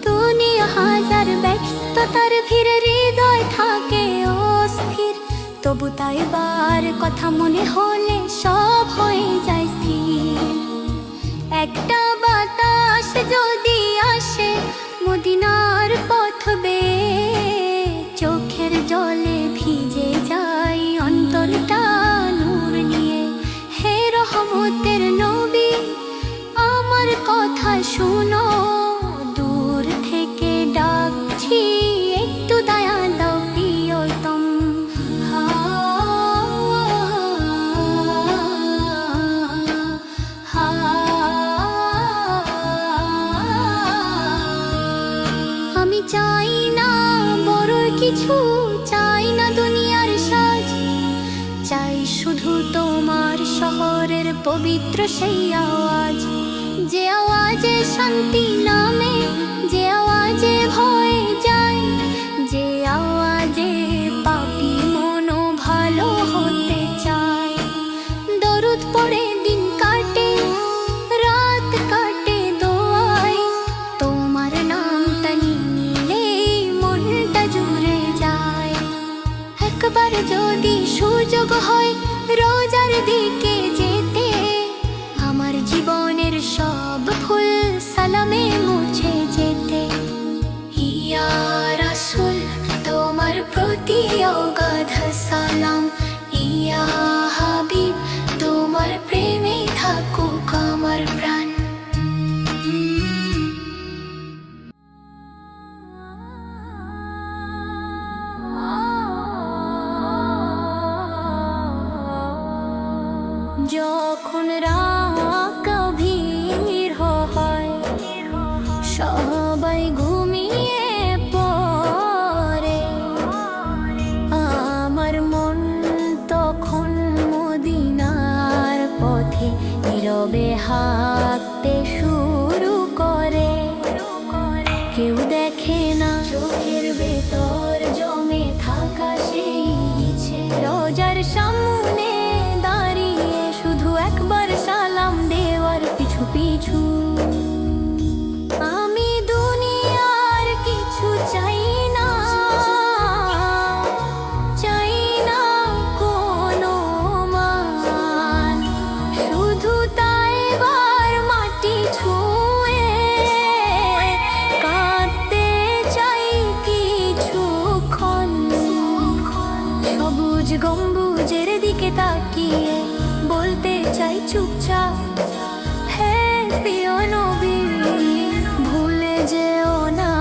দুনিয়া হাজার ব্যস্ততার ভিড়ে হৃদয় থাকে অস্থির, তবু তাইবার কথা মনে হলে সব হয়ে যায় স্থির। একটা বাতাস যদি আসে মদিনার পথ বেয়ে, চোখের জলে ভিজে যায় অন্তরটা নূর নিয়ে। হে রহমতের নবী, আমার কথা শুনো, দূর থেকে ডাকছি, একটু দয়া দাও প্রিয়তম। আমি চাই না বড় কিছু, চাই না দুনিয়ার সাজ, চাই শুধু তোমার শহরের পবিত্র সেই আওয়াজ। যে আওয়াজে শান্তি নামে, যে আওয়াজে ভয়ে যায়, যে আওয়াজে পাপী মনও ভালো হতে চায়। দরুদ পড়ে দিন কাটে, রাত কাটে দোয়ায়, তোমার নামটা নিলেই মনটা জুড়ে যায়। একবার যদি সুযোগ হয় রোজার দিকে যেতে, আমার জীবনের সব ভুল সালামে মুছে যেতে। ইয়া রাসূল, তোমার প্রতি অগাধ সালাম, ইয়া হাবিব, তোমার প্রেমে থাকুক আমার প্রাণ। যখন রাত গভীর হয়, সবাই ঘুমিয়ে পড়ে, আমার মন তখন মদিনার পথে নীরবে হাঁটতে শুরু করে। কেউ দেখে না চোখের ভেতর জমে থাকা সেই ইচ্ছে, রোজার সামনে দাঁড়িয়ে শুধু একবার সালাম দেওয়ার পিছু পিছু। আমি দুনিয়ার কিছু চাই না, চাই না কোনো মান, শুধু তাইবার মাটি ছুঁয়ে কাঁদতে চাই কিছুক্ষণ। সবুজ গম্বুজের দিকে তাকিয়ে বলতে চাই চুপচাপ, হে প্রিয় নবী, ভুলে যেও না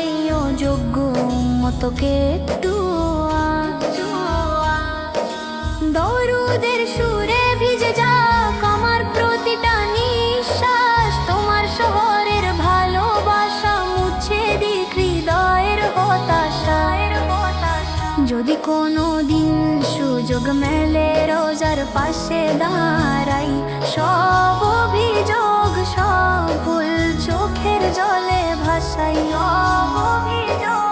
এই অযোগ্য মতকে একটু। দরুদের সুরে ভিজে যাক আমার প্রতিটা নিঃশ্বাস, তোমার শহরের ভালোবাসা মুছে দিক হৃদয়ের হতাশা। যদি কোনো দিন সুযোগ সুযোগ মেলে রোজার পাশে দাঁড়াই, সব অভিযোগ সব ভুল চোখের জলে ভাসাই, সব অভিযোগ